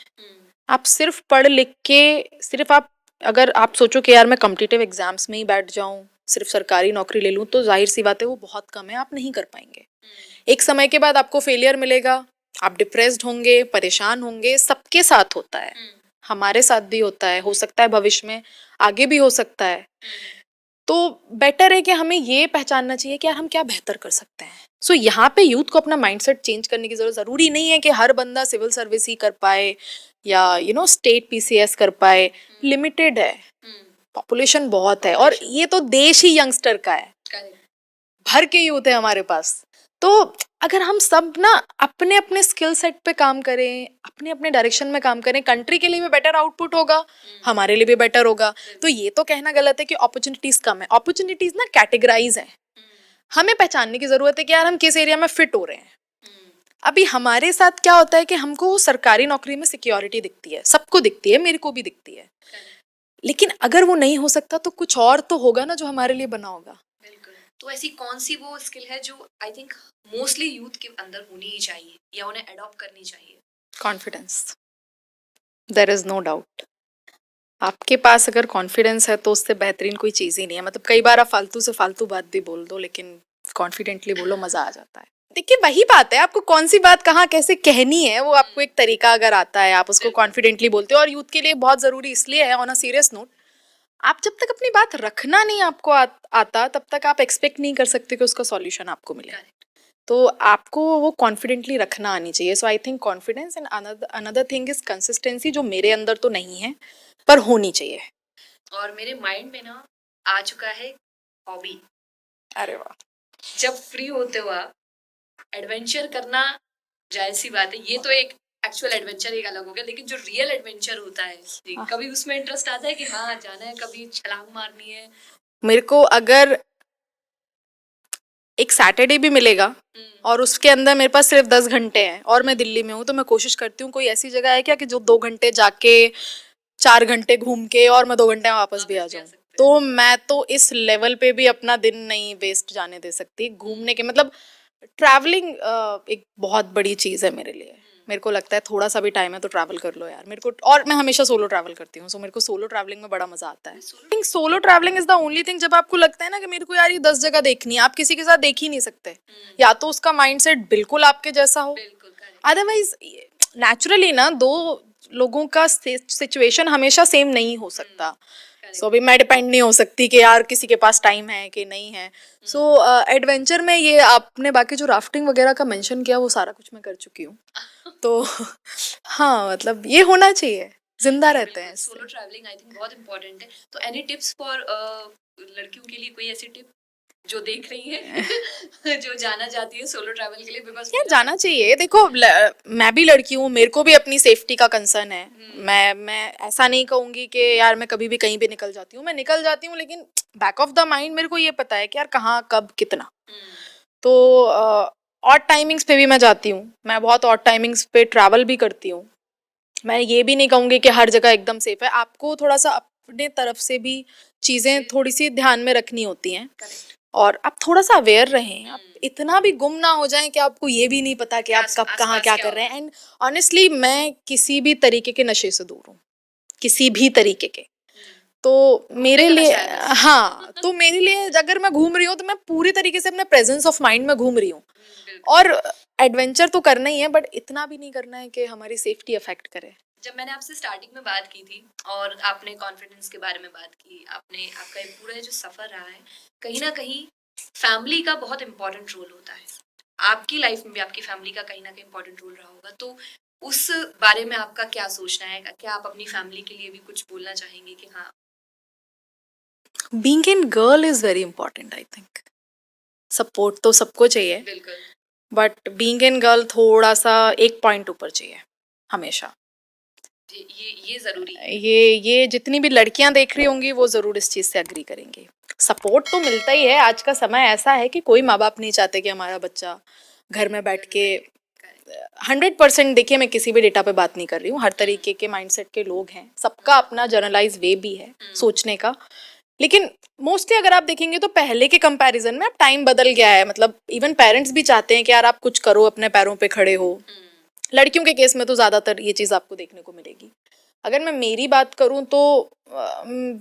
आप सिर्फ पढ़ लिख के, सिर्फ आप अगर आप सोचो कि यार मैं कॉम्पिटिटिव एग्जाम्स में ही बैठ जाऊं, सिर्फ सरकारी नौकरी ले लूं, तो जाहिर सी बात है वो बहुत कम है, आप नहीं कर पाएंगे। एक समय के बाद आपको फेलियर मिलेगा, आप डिप्रेस्ड होंगे, परेशान होंगे, सबके साथ होता है, हमारे साथ भी होता है, हो सकता है भविष्य में आगे भी हो सकता है। तो बेटर है कि हमें ये पहचानना चाहिए कि यार हम क्या बेहतर कर सकते हैं। सो यहाँ पे यूथ को अपना माइंडसेट चेंज करने की जरूरत, जरूरी नहीं है कि हर बंदा सिविल सर्विस ही कर पाए या स्टेट पीसीएस कर पाए, लिमिटेड है, पॉपुलेशन बहुत है, और ये तो देश ही यंगस्टर का है, भर के यूथ है हमारे पास। तो अगर हम सब ना अपने अपने स्किल सेट पे काम करें, अपने अपने डायरेक्शन में काम करें, कंट्री के लिए भी बेटर आउटपुट होगा, हमारे लिए भी बेटर होगा। तो ये तो कहना गलत है कि अपॉर्चुनिटीज कम है, अपॉर्चुनिटीज ना कैटेगराइज है, हमें पहचानने की जरूरत है कि यार हम किस एरिया में फिट हो रहे हैं। अभी हमारे साथ क्या होता है कि हमको सरकारी नौकरी में सिक्योरिटी दिखती है, सबको दिखती है, मेरे को भी दिखती है, लेकिन अगर वो नहीं हो सकता तो कुछ और तो होगा ना जो हमारे लिए बना होगा। तो ऐसी कौन सी वो स्किल है जो आई थिंक मोस्टली यूथ के अंदर होनी ही चाहिए या उन्हें अडॉप्ट करनी चाहिए? Confidence, there is no doubt. आपके पास अगर कॉन्फिडेंस है तो उससे बेहतरीन कोई चीज़ ही नहीं है। मतलब कई बार आप फालतू से फालतू बात भी बोल दो, लेकिन कॉन्फिडेंटली बोलो, मज़ा आ जाता है। देखिए वही बात है, आपको कौन सी बात कहाँ कैसे कहनी है, वो आपको एक तरीका अगर आता है, आप उसको कॉन्फिडेंटली बोलते हो। और यूथ के लिए बहुत ज़रूरी इसलिए है, ऑन अ सीरियस नोट, आप जब तक अपनी बात रखना नहीं आपको आता, तब तक आप एक्सपेक्ट नहीं कर सकते कि उसका सॉल्यूशन आपको मिले। तो आपको वो कॉन्फिडेंटली रखना आनी चाहिए। So I think confidence, and another thing is consistency, जो मेरे अंदर तो नहीं है पर होनी चाहिए। और मेरे माइंड में ना आ चुका है हॉबी। अरे वाह, जब फ्री होते हुआ एडवेंचर करना, जायज सी बात है, ये तो एक एक्चुअल एडवेंचर एक अलग हो गया, लेकिन जो रियल एडवेंचर होता है, कभी उसमें इंटरेस्ट आता है कि हाँ जाना है, कभी छलांग मारनी है? मेरे को अगर एक सैटरडे भी मिलेगा और उसके अंदर मेरे पास सिर्फ 10 घंटे हैं और मैं दिल्ली में हूँ, तो मैं कोशिश करती हूँ कोई ऐसी जगह है क्या कि जो 2 घंटे जाके 4 घंटे घूम के और मैं 2 घंटे में वापस भी आ जाऊँ। तो मैं तो इस लेवल पे भी अपना दिन नहीं वेस्ट जाने दे सकती घूमने के। मतलब ट्रैवलिंग एक बहुत बड़ी चीज़ है मेरे लिए। मेरे को लगता है थोड़ा सा भी टाइम है तो ट्रैवल कर लो यार मेरे को। और मैं हमेशा सोलो ट्रैवल करती हूँ, सो मेरे को सोलो ट्रैवलिंग में बड़ा मजा आता है। Think solo travelling is the only thing, जब आपको लगता है ना कि मेरे को यार ये 10 जगह देखनी है, आप किसी के साथ देख ही नहीं सकते, या तो उसका माइंडसेट बिल्कुल आपके जैसा हो, अदरवाइज नेचुरली ना दो लोगों का सिचुएशन हमेशा सेम नहीं हो सकता। सो अभी मैं डिपेंड नहीं हो सकती कि यार किसी के पास टाइम है कि नहीं है। सो एडवेंचर में ये आपने बाकी जो राफ्टिंग वगैरह का मेंशन किया वो सारा कुछ मैं कर चुकी हूँ। तो हाँ मतलब ये होना चाहिए, जिंदा रहते हैं। सोलो ट्रैवलिंग आई थिंक बहुत इंपॉर्टेंट है। तो एनी टिप्स फॉर लड़कियों के लिए, कोई ऐसी टिप जो देख रही है जो जाना चाहती है सोलो ट्रैवल के लिए? बिकॉज यार जाना चाहिए। देखो मैं भी लड़की हूँ, मेरे को भी अपनी सेफ्टी का कंसर्न है। मैं ऐसा नहीं कहूँगी कि यार मैं कभी भी कहीं भी निकल जाती हूँ, मैं निकल जाती हूँ, लेकिन बैक ऑफ द माइंड मेरे को ये पता है कि यार कहाँ कब कितना। तो ऑड टाइमिंग्स पे भी मैं जाती हूँ, मैं बहुत ऑड टाइमिंग्स पे ट्रैवल भी करती हूँ। मैं ये भी नहीं कहूँगी कि हर जगह एकदम सेफ है, आपको थोड़ा सा अपने तरफ से भी चीज़ें थोड़ी सी ध्यान में रखनी होती हैं और आप थोड़ा सा अवेयर रहें। आप इतना भी गुम ना हो जाएं कि आपको ये भी नहीं पता कि आप कब कहाँ क्या कर रहे हैं। एंड ऑनेस्टली मैं किसी भी तरीके के नशे से दूर हूँ, किसी भी तरीके के। तो मेरे लिए हाँ, तो मेरे लिए अगर मैं घूम रही हूँ तो मैं पूरी तरीके से अपने प्रेजेंस ऑफ माइंड में घूम रही हूँ। और एडवेंचर तो करना ही है, बट इतना भी नहीं करना है कि हमारी सेफ्टी अफेक्ट करे। जब मैंने आपसे स्टार्टिंग में बात की थी और आपने कॉन्फिडेंस के बारे में बात की, आपने आपका एक पूरा जो सफ़र रहा है, कहीं ना कहीं फैमिली का बहुत इंपॉर्टेंट रोल होता है। आपकी लाइफ में भी आपकी फैमिली का कहीं ना कहीं इंपॉर्टेंट रोल रहा होगा। तो उस बारे में आपका क्या सोचना है? क्या आप अपनी फैमिली के लिए भी कुछ बोलना चाहेंगे कि हाँ? Being in girl is very important. I think support तो सबको चाहिए, बिल्कुल, बट बीइंग इन गर्ल थोड़ा सा एक पॉइंट ऊपर चाहिए हमेशा। ये जरूरी है। ये जितनी भी लड़कियां देख रही होंगी वो जरूर इस चीज से अग्री करेंगी। सपोर्ट तो मिलता ही है। आज का समय ऐसा है कि कोई माँ बाप नहीं चाहते कि हमारा बच्चा घर में बैठ के 100% देखिए, मैं किसी भी डेटा पे बात नहीं कर रही हूँ, हर तरीके के माइंडसेट के लोग हैं, सबका अपना जनरलाइज वे भी है सोचने का। लेकिन मोस्टली अगर आप देखेंगे तो पहले के कंपैरिजन में अब टाइम बदल गया है। मतलब इवन पेरेंट्स भी चाहते हैं कि यार आप कुछ करो, अपने पैरों पे खड़े हो। लड़कियों के केस में तो ज़्यादातर ये चीज़ आपको देखने को मिलेगी। अगर मैं मेरी बात करूँ तो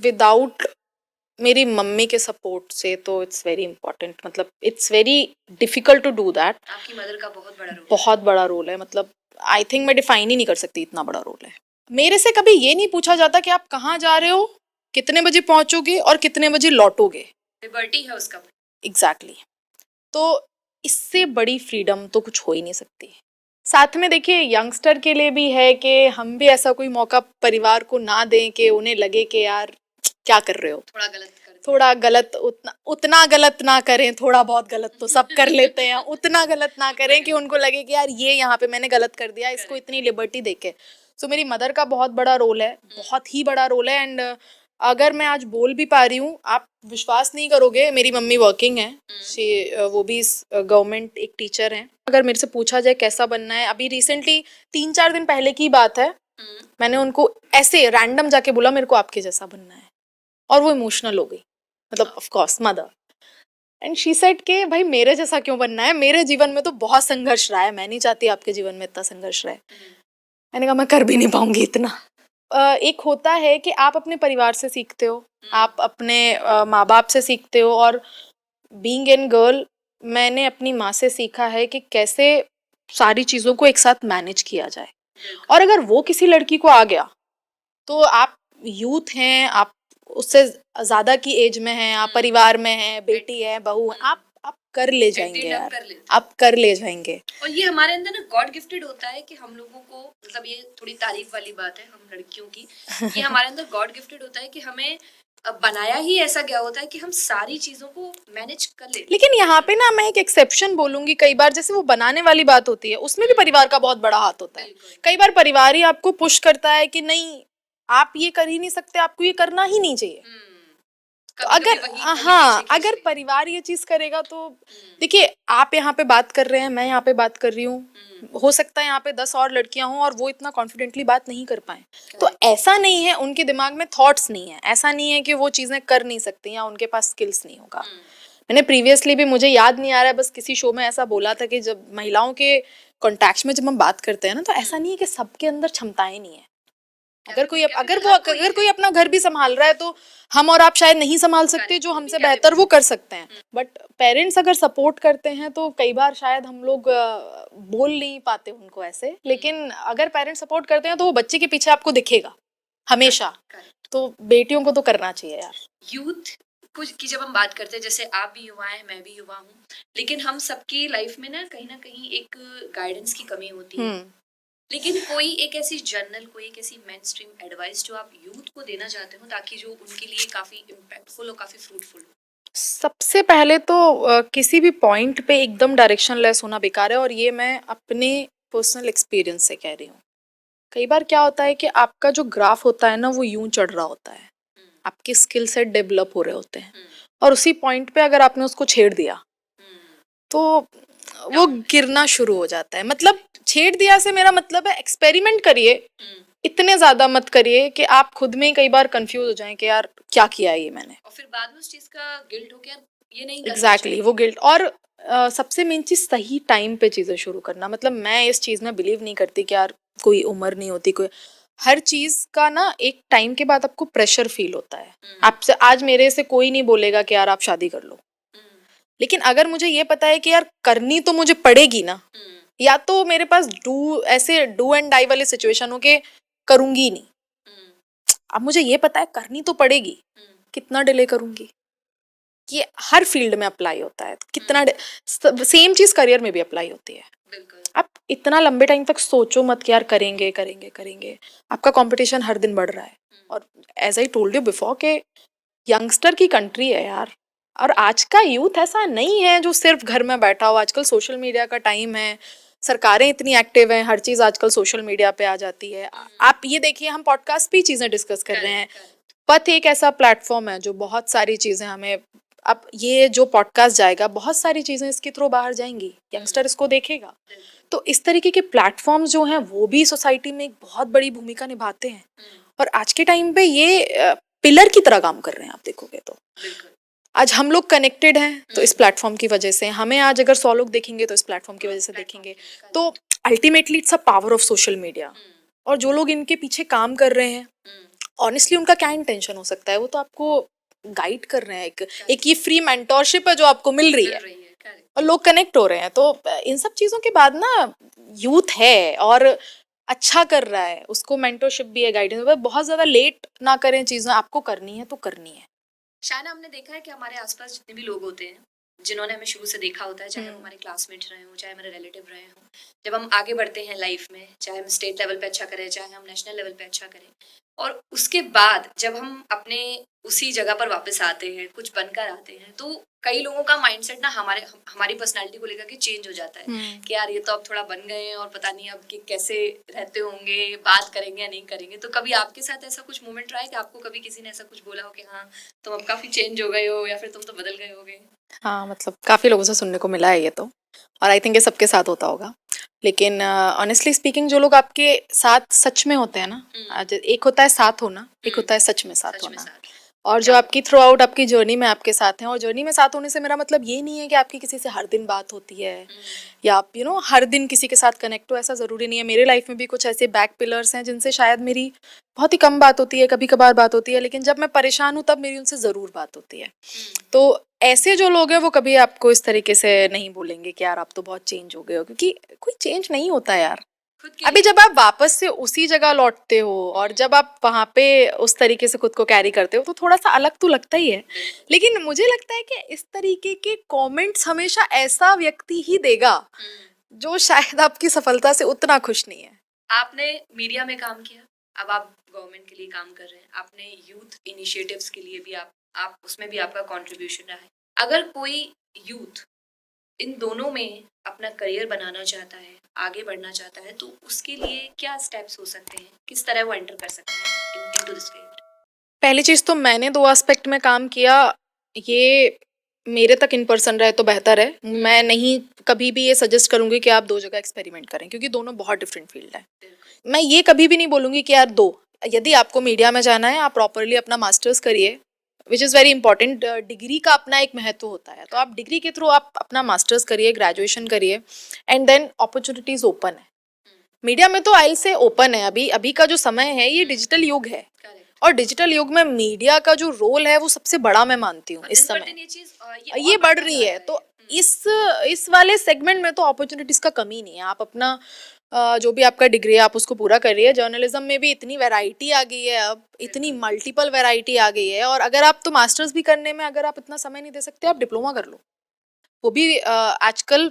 विदाउट मेरी मम्मी के सपोर्ट से तो इट्स वेरी इंपॉर्टेंट, मतलब it's very difficult to do that. आपकी मदर का बहुत बड़ा रोल है, मतलब आई थिंक मैं डिफाइन ही नहीं कर सकती, इतना बड़ा रोल है। मेरे से कभी ये नहीं पूछा जाता कि आप कहाँ जा रहे हो, कितने बजे पहुंचोगे और कितने बजे लौटोगे। लिबर्टी है उसका। एग्जैक्टली तो इससे बड़ी फ्रीडम तो कुछ हो ही नहीं सकती। साथ में देखिए, यंगस्टर के लिए भी है कि हम भी ऐसा कोई मौका परिवार को ना दें कि उन्हें लगे कि यार क्या कर रहे हो, थोड़ा गलत, उतना गलत ना करें। थोड़ा बहुत गलत तो सब कर लेते हैं, उतना गलत ना करें कि उनको लगे कि यार ये यहाँ पे मैंने गलत कर दिया, इसको इतनी लिबर्टी देके। सो मेरी मदर का बहुत बड़ा रोल है, बहुत ही बड़ा रोल है। एंड अगर मैं आज बोल भी पा रही हूँ, आप विश्वास नहीं करोगे, मेरी मम्मी वर्किंग है, वो भी गवर्नमेंट एक टीचर हैं। अगर मेरे से पूछा जाए कैसा बनना है, अभी रिसेंटली 3-4 दिन पहले की बात है, मैंने उनको ऐसे रैंडम जाके बोला मेरे को आपके जैसा बनना है, और वो इमोशनल हो गई। मतलब of course mother, and she said के भाई मेरे जैसा क्यों बनना है, मेरे जीवन में तो बहुत संघर्ष रहा है, मैं नहीं चाहती आपके जीवन में इतना संघर्ष रहे। मैंने कहा मैं कर भी नहीं पाऊंगी इतना। एक होता है कि आप अपने परिवार से सीखते हो, आप अपने माँ बाप से सीखते हो, और बीइंग एन गर्ल मैंने अपनी माँ से सीखा है कि कैसे सारी चीज़ों को एक साथ मैनेज किया जाए। और अगर वो किसी लड़की को आ गया तो आप यूथ हैं, आप उससे ज़्यादा की एज में हैं, आप परिवार में हैं, बेटी है, बहू है, आप कर ले जाएंगे यार, आप कर ले जाएंगे। और ये हमारे अंदर ना गॉड गिफ्टेड होता है कि हम लोगों को, मतलब ये थोड़ी तारीफ वाली बात है हम लड़कियों की, ये हमारे अंदर गॉड गिफ्टेड होता है कि हमें बनाया ही ऐसा गया होता है कि हम सारी चीजों को मैनेज कर लेते। लेकिन यहाँ पे ना मैं एक एक्सेप्शन बोलूंगी, कई बार जैसे वो बनाने वाली बात होती है, उसमें भी परिवार का बहुत बड़ा हाथ होता है। कई बार परिवार ही आपको पुश करता है कि नहीं आप ये कर ही नहीं सकते, आपको ये करना ही नहीं चाहिए। तो अगर परिवार ये चीज करेगा तो देखिए, आप यहाँ पे बात कर रहे हैं, मैं यहाँ पे बात कर रही हूँ, हो सकता है यहाँ पे 10 और लड़कियां हों और वो इतना कॉन्फिडेंटली बात नहीं कर पाए। तो ऐसा नहीं है, उनके दिमाग में थॉट्स नहीं है, ऐसा नहीं है कि वो चीजें कर नहीं सकती या उनके पास स्किल्स नहीं होगा। मैंने प्रीवियसली भी, मुझे याद नहीं आ रहा है, बस किसी शो में ऐसा बोला था कि जब महिलाओं के कॉन्टेक्ट में जब हम बात करते हैं ना, तो ऐसा नहीं है कि सबके अंदर क्षमताएं नहीं है। अगर कोई अपना घर भी संभाल रहा है तो हम और आप शायद नहीं संभाल सकते, जो हमसे बेहतर वो कर सकते हैं। बट पेरेंट्स अगर सपोर्ट करते हैं तो कई बार शायद हम लोग बोल नहीं पाते उनको ऐसे, लेकिन अगर पेरेंट्स सपोर्ट करते हैं तो वो बच्चे के पीछे आपको दिखेगा हमेशा। तो बेटियों को तो करना चाहिए यार। यूथ कुछ की जब हम बात करते हैं, जैसे आप भी युवा हैं, मैं भी युवा हूँ, लेकिन हम सबकी लाइफ में ना कहीं एक गाइडेंस की कमी होती है। लेकिन कोई एक ऐसी जर्नल, कोई एक ऐसी मेन स्ट्रीम एडवाइस जो आप यूथ को देना चाहते हो ताकि जो उनके लिए काफी इम्पैक्टफुल और काफी फ्रूटफुल हो? सबसे पहले तो किसी भी पॉइंट पे एकदम डायरेक्शनलेस होना बेकार है, और ये मैं अपने पर्सनल एक्सपीरियंस से कह रही हूँ। कई बार क्या होता है कि आपका जो ग्राफ होता है ना, वो यूं चढ़ रहा होता है, आपके स्किल सेट डेवलप हो रहे होते हैं, और उसी पॉइंट पे अगर आपने उसको छेड़ दिया तो वो गिरना शुरू हो जाता है। मतलब छेड़ दिया से मेरा मतलब है एक्सपेरिमेंट करिए, इतने ज्यादा मत करिए कि आप खुद में कई बार कंफ्यूज हो जाएं कि यार क्या किया है ये मैंने, और फिर बाद में उस चीज का गिल्ट हो गया, ये नहीं एग्जैक्टली वो गिल्ट। और सबसे मेन चीज सही टाइम पे चीजें शुरू करना। मतलब मैं इस चीज में बिलीव नहीं करती कि यार कोई उम्र नहीं होती, कोई, हर चीज का ना एक टाइम के बाद आपको प्रेशर फील होता है। आपसे आज मेरे से कोई नहीं बोलेगा कि यार आप शादी कर लो, लेकिन अगर मुझे ये पता है कि यार करनी तो मुझे पड़ेगी ना, या तो मेरे पास डू एंड डाई वाली सिचुएशन हो के करूंगी नहीं, अब मुझे ये पता है करनी तो पड़ेगी, कितना डिले करूंगी। ये हर फील्ड में अप्लाई होता है, कितना सेम चीज करियर में भी अप्लाई होती है। आप इतना लंबे टाइम तक सोचो मत कि यार करेंगे करेंगे करेंगे, आपका कंपटीशन हर दिन बढ़ रहा है। और as I told you before के यंगस्टर की कंट्री है यार, और आज का यूथ ऐसा नहीं है जो सिर्फ घर में बैठा हो। आजकल सोशल मीडिया का टाइम है, सरकारें इतनी एक्टिव हैं, हर चीज आजकल सोशल मीडिया पे आ जाती है। आप ये देखिए, हम पॉडकास्ट पे चीजें डिस्कस कर रहे हैं, पथ एक ऐसा प्लेटफॉर्म है जो बहुत सारी चीजें हमें अब ये जो पॉडकास्ट जाएगा बहुत सारी चीजें इसके थ्रू बाहर जाएंगी, यंगस्टर इसको देखेगा, तो इस तरीके के प्लेटफॉर्म्स जो हैं वो भी सोसाइटी में एक बहुत बड़ी भूमिका निभाते हैं। और आज के टाइम पे ये पिलर की तरह काम कर रहे हैं। आप देखोगे तो आज हम लोग कनेक्टेड हैं तो इस प्लेटफॉर्म की वजह से, हमें आज अगर 100 लोग देखेंगे तो इस प्लेटफॉर्म की वजह से देखेंगे। तो ultimately it's a power of social media. और जो लोग इनके पीछे काम कर रहे हैं, ऑनेस्टली उनका क्या इंटेंशन हो सकता है, वो तो आपको गाइड कर रहे हैं। एक ये फ्री मेंटोरशिप है जो आपको मिल रही है और लोग कनेक्ट हो रहे हैं। तो इन सब चीज़ों के बाद ना यूथ है और अच्छा कर रहा है, उसको मेंटोरशिप भी है, गाइडेंस। बहुत ज़्यादा लेट ना करें चीज़ें, आपको करनी है तो करनी है। शायना, हमने देखा है कि हमारे आसपास जितने भी लोग होते हैं जिन्होंने हमें शुरू से देखा होता है, चाहे हम हमारे क्लासमेट रहे हों, चाहे हमारे रिलेटिव रहे हों, जब हम आगे बढ़ते हैं लाइफ में, चाहे हम स्टेट लेवल पे अच्छा करें, चाहे हम नेशनल लेवल पे अच्छा करें, और उसके बाद जब हम अपने उसी जगह पर वापस आते हैं, कुछ बनकर आते हैं, तो कई लोगों का माइंडसेट ना हमारी पर्सनालिटी को लेकर के चेंज हो जाता है कि यार ये तो अब थोड़ा बन गए हैं और पता नहीं अब कि कैसे रहते होंगे, बात करेंगे या नहीं करेंगे। तो कभी आपके साथ ऐसा कुछ मोमेंट रहा है कि आपको कभी किसी ने ऐसा कुछ बोला हो कि हाँ तुम अब काफी चेंज हो गए हो, या फिर तुम तो बदल गए होगे? हाँ, मतलब काफ़ी लोगों से सुनने को मिला है ये तो, और आई थिंक ये सबके साथ होता होगा। लेकिन ऑनेस्टली स्पीकिंग, जो लोग आपके साथ सच में होते हैं ना, एक होता है साथ होना, एक होता है सच में साथ होना। और जो आपकी थ्रू आउट आपकी जर्नी में आपके साथ हैं, और जर्नी में साथ होने से मेरा मतलब ये नहीं है कि आपकी किसी से हर दिन बात होती है या आप हर दिन किसी के साथ कनेक्ट हो, ऐसा ज़रूरी नहीं है। मेरे लाइफ में भी कुछ ऐसे बैक पिलर्स हैं जिनसे शायद मेरी बहुत ही कम बात होती है, कभी कभार बात होती है, लेकिन जब मैं परेशान हूँ तब मेरी उनसे ज़रूर बात होती है। तो ऐसे जो लोग हैं वो कभी आपको इस तरीके से नहीं बोलेंगे कि यार आप तो बहुत चेंज हो गए हो, क्योंकि कोई चेंज नहीं होता यार। अभी जब आप वापस से उसी जगह लौटते हो और जब आप वहाँ पे उस तरीके से खुद को कैरी करते हो तो थोड़ा सा अलग तो लगता ही है। लेकिन मुझे लगता है कि इस तरीके के कमेंट्स हमेशा ऐसा व्यक्ति ही देगा जो शायद आपकी सफलता से उतना खुश नहीं है। आपने मीडिया में काम किया, अब आप गवर्नमेंट के लिए काम कर रहे हैं, आपने यूथ इनिशिएटिव्स के लिए भी आप उसमें भी आपका कंट्रीब्यूशन रहा है। अगर कोई यूथ इन दोनों में अपना करियर बनाना चाहता है, आगे बढ़ना चाहता है, तो उसके लिए क्या स्टेप्स हो सकते हैं, किस तरह वो एंटर कर सकते हैं इनटू दिस फील्ड? पहली चीज़ तो मैंने 2 एस्पेक्ट में काम किया, ये मेरे तक इन पर्सन रहे तो बेहतर है। मैं नहीं कभी भी ये सजेस्ट करूँगी कि आप 2 जगह एक्सपेरिमेंट करें, क्योंकि दोनों बहुत डिफरेंट फील्ड है। मैं ये कभी भी नहीं बोलूँगी कि यार 2, यदि आपको मीडिया में जाना है आप प्रॉपरली अपना मास्टर्स करिए, which is very important. Degree का अपना एक महत्व होता है, तो आप डिग्री के थ्रू आप अपना मास्टर्स करिए, ग्रेजुएशन करिए, एंड देन अपॉर्चुनिटीज़ ओपन है। मीडिया में तो आई से ओपन है। अभी का जो समय है ये डिजिटल युग है, और डिजिटल युग में मीडिया का जो रोल है वो सबसे बड़ा मैं मानती हूँ इस समय। ये बढ़ रही है, तो इस वाले सेगमेंट में तो अपॉर्चुनिटीज का कमी नहीं है। आप अपना जो भी आपका डिग्री है आप उसको पूरा करिए। जर्नलिज्म में भी इतनी वैरायटी आ गई है, अब इतनी मल्टीपल वैरायटी आ गई है, और अगर आप तो मास्टर्स भी करने में अगर आप इतना समय नहीं दे सकते, आप डिप्लोमा कर लो, वो भी आजकल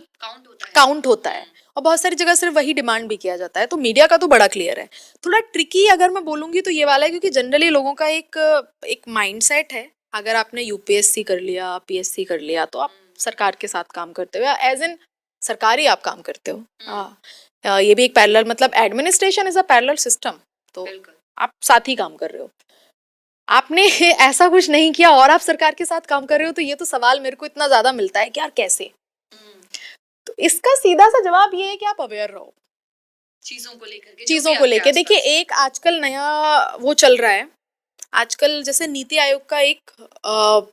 काउंट होता है। और बहुत सारी जगह सिर्फ वही डिमांड भी किया जाता है। तो मीडिया का तो बड़ा क्लियर है। थोड़ा ट्रिकी अगर मैं बोलूँगी तो ये वाला है, क्योंकि जनरली लोगों का एक माइंडसेट है, अगर आपने यूपीएससी कर लिया, पीएससी कर लिया, तो आप सरकार के साथ काम करते हो, या एज इन सरकारी आप काम करते हो। ये भी एक पैरेलल, मतलब administration is a parallel system, तो आप साथ ही काम कर रहे हो। आपने ऐसा कुछ नहीं किया और आप सरकार के साथ काम कर रहे हो, तो ये तो सवाल मेरे को इतना ज्यादा मिलता है कि यार कैसे। तो इसका सीधा सा जवाब ये है कि आप अवेयर रहो चीजों को लेके। देखिए, एक आजकल नया वो चल रहा है, आजकल जैसे नीति आयोग का एक